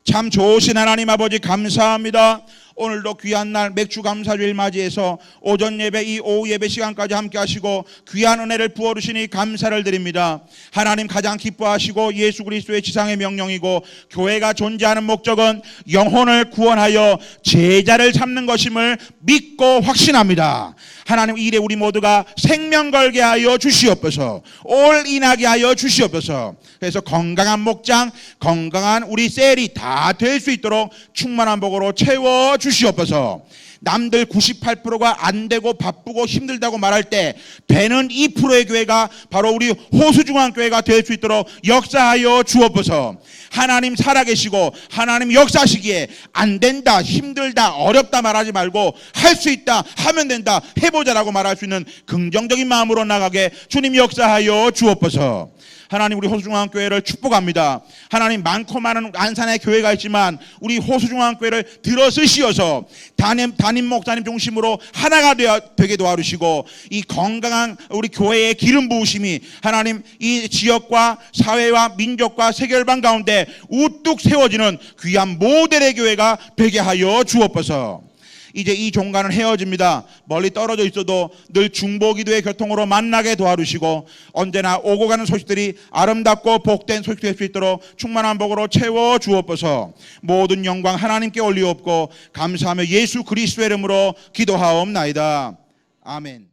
참 좋으신 하나님 아버지 감사합니다. 오늘도 귀한 날 맥주 감사주일 맞이해서 오전 예배, 이 오후 예배 시간까지 함께 하시고 귀한 은혜를 부어주시니 감사를 드립니다. 하나님 가장 기뻐하시고 예수 그리스도의 지상의 명령이고 교회가 존재하는 목적은 영혼을 구원하여 제자를 삼는 것임을 믿고 확신합니다. 하나님 이 일에 우리 모두가 생명 걸게 하여 주시옵소서. 올인하게 하여 주시옵소서. 그래서 건강한 목장, 건강한 우리 셀이 다 될 수 있도록 충만한 복으로 채워 주시옵소서. 남들 98%가 안 되고 바쁘고 힘들다고 말할 때 되는 2%의 교회가 바로 우리 호수중앙교회가 될 수 있도록 역사하여 주옵소서. 하나님 살아계시고 하나님 역사하시기에 안 된다, 힘들다, 어렵다 말하지 말고 할 수 있다, 하면 된다, 해보자라고 말할 수 있는 긍정적인 마음으로 나가게 주님 역사하여 주옵소서. 하나님 우리 호수중앙교회를 축복합니다. 하나님 많고 많은 안산의 교회가 있지만 우리 호수중앙교회를 들어쓰시어서 담임 목사님 중심으로 하나가 되게 도와주시고 이 건강한 우리 교회의 기름 부으심이 하나님 이 지역과 사회와 민족과 세계열방 가운데 우뚝 세워지는 귀한 모델의 교회가 되게 하여 주옵소서. 이제 이 종가는 헤어집니다. 멀리 떨어져 있어도 늘 중보기도의 교통으로 만나게 도와주시고 언제나 오고 가는 소식들이 아름답고 복된 소식 될 수 있도록 충만한 복으로 채워 주옵소서. 모든 영광 하나님께 올리옵고 감사하며 예수 그리스도의 이름으로 기도하옵나이다. 아멘.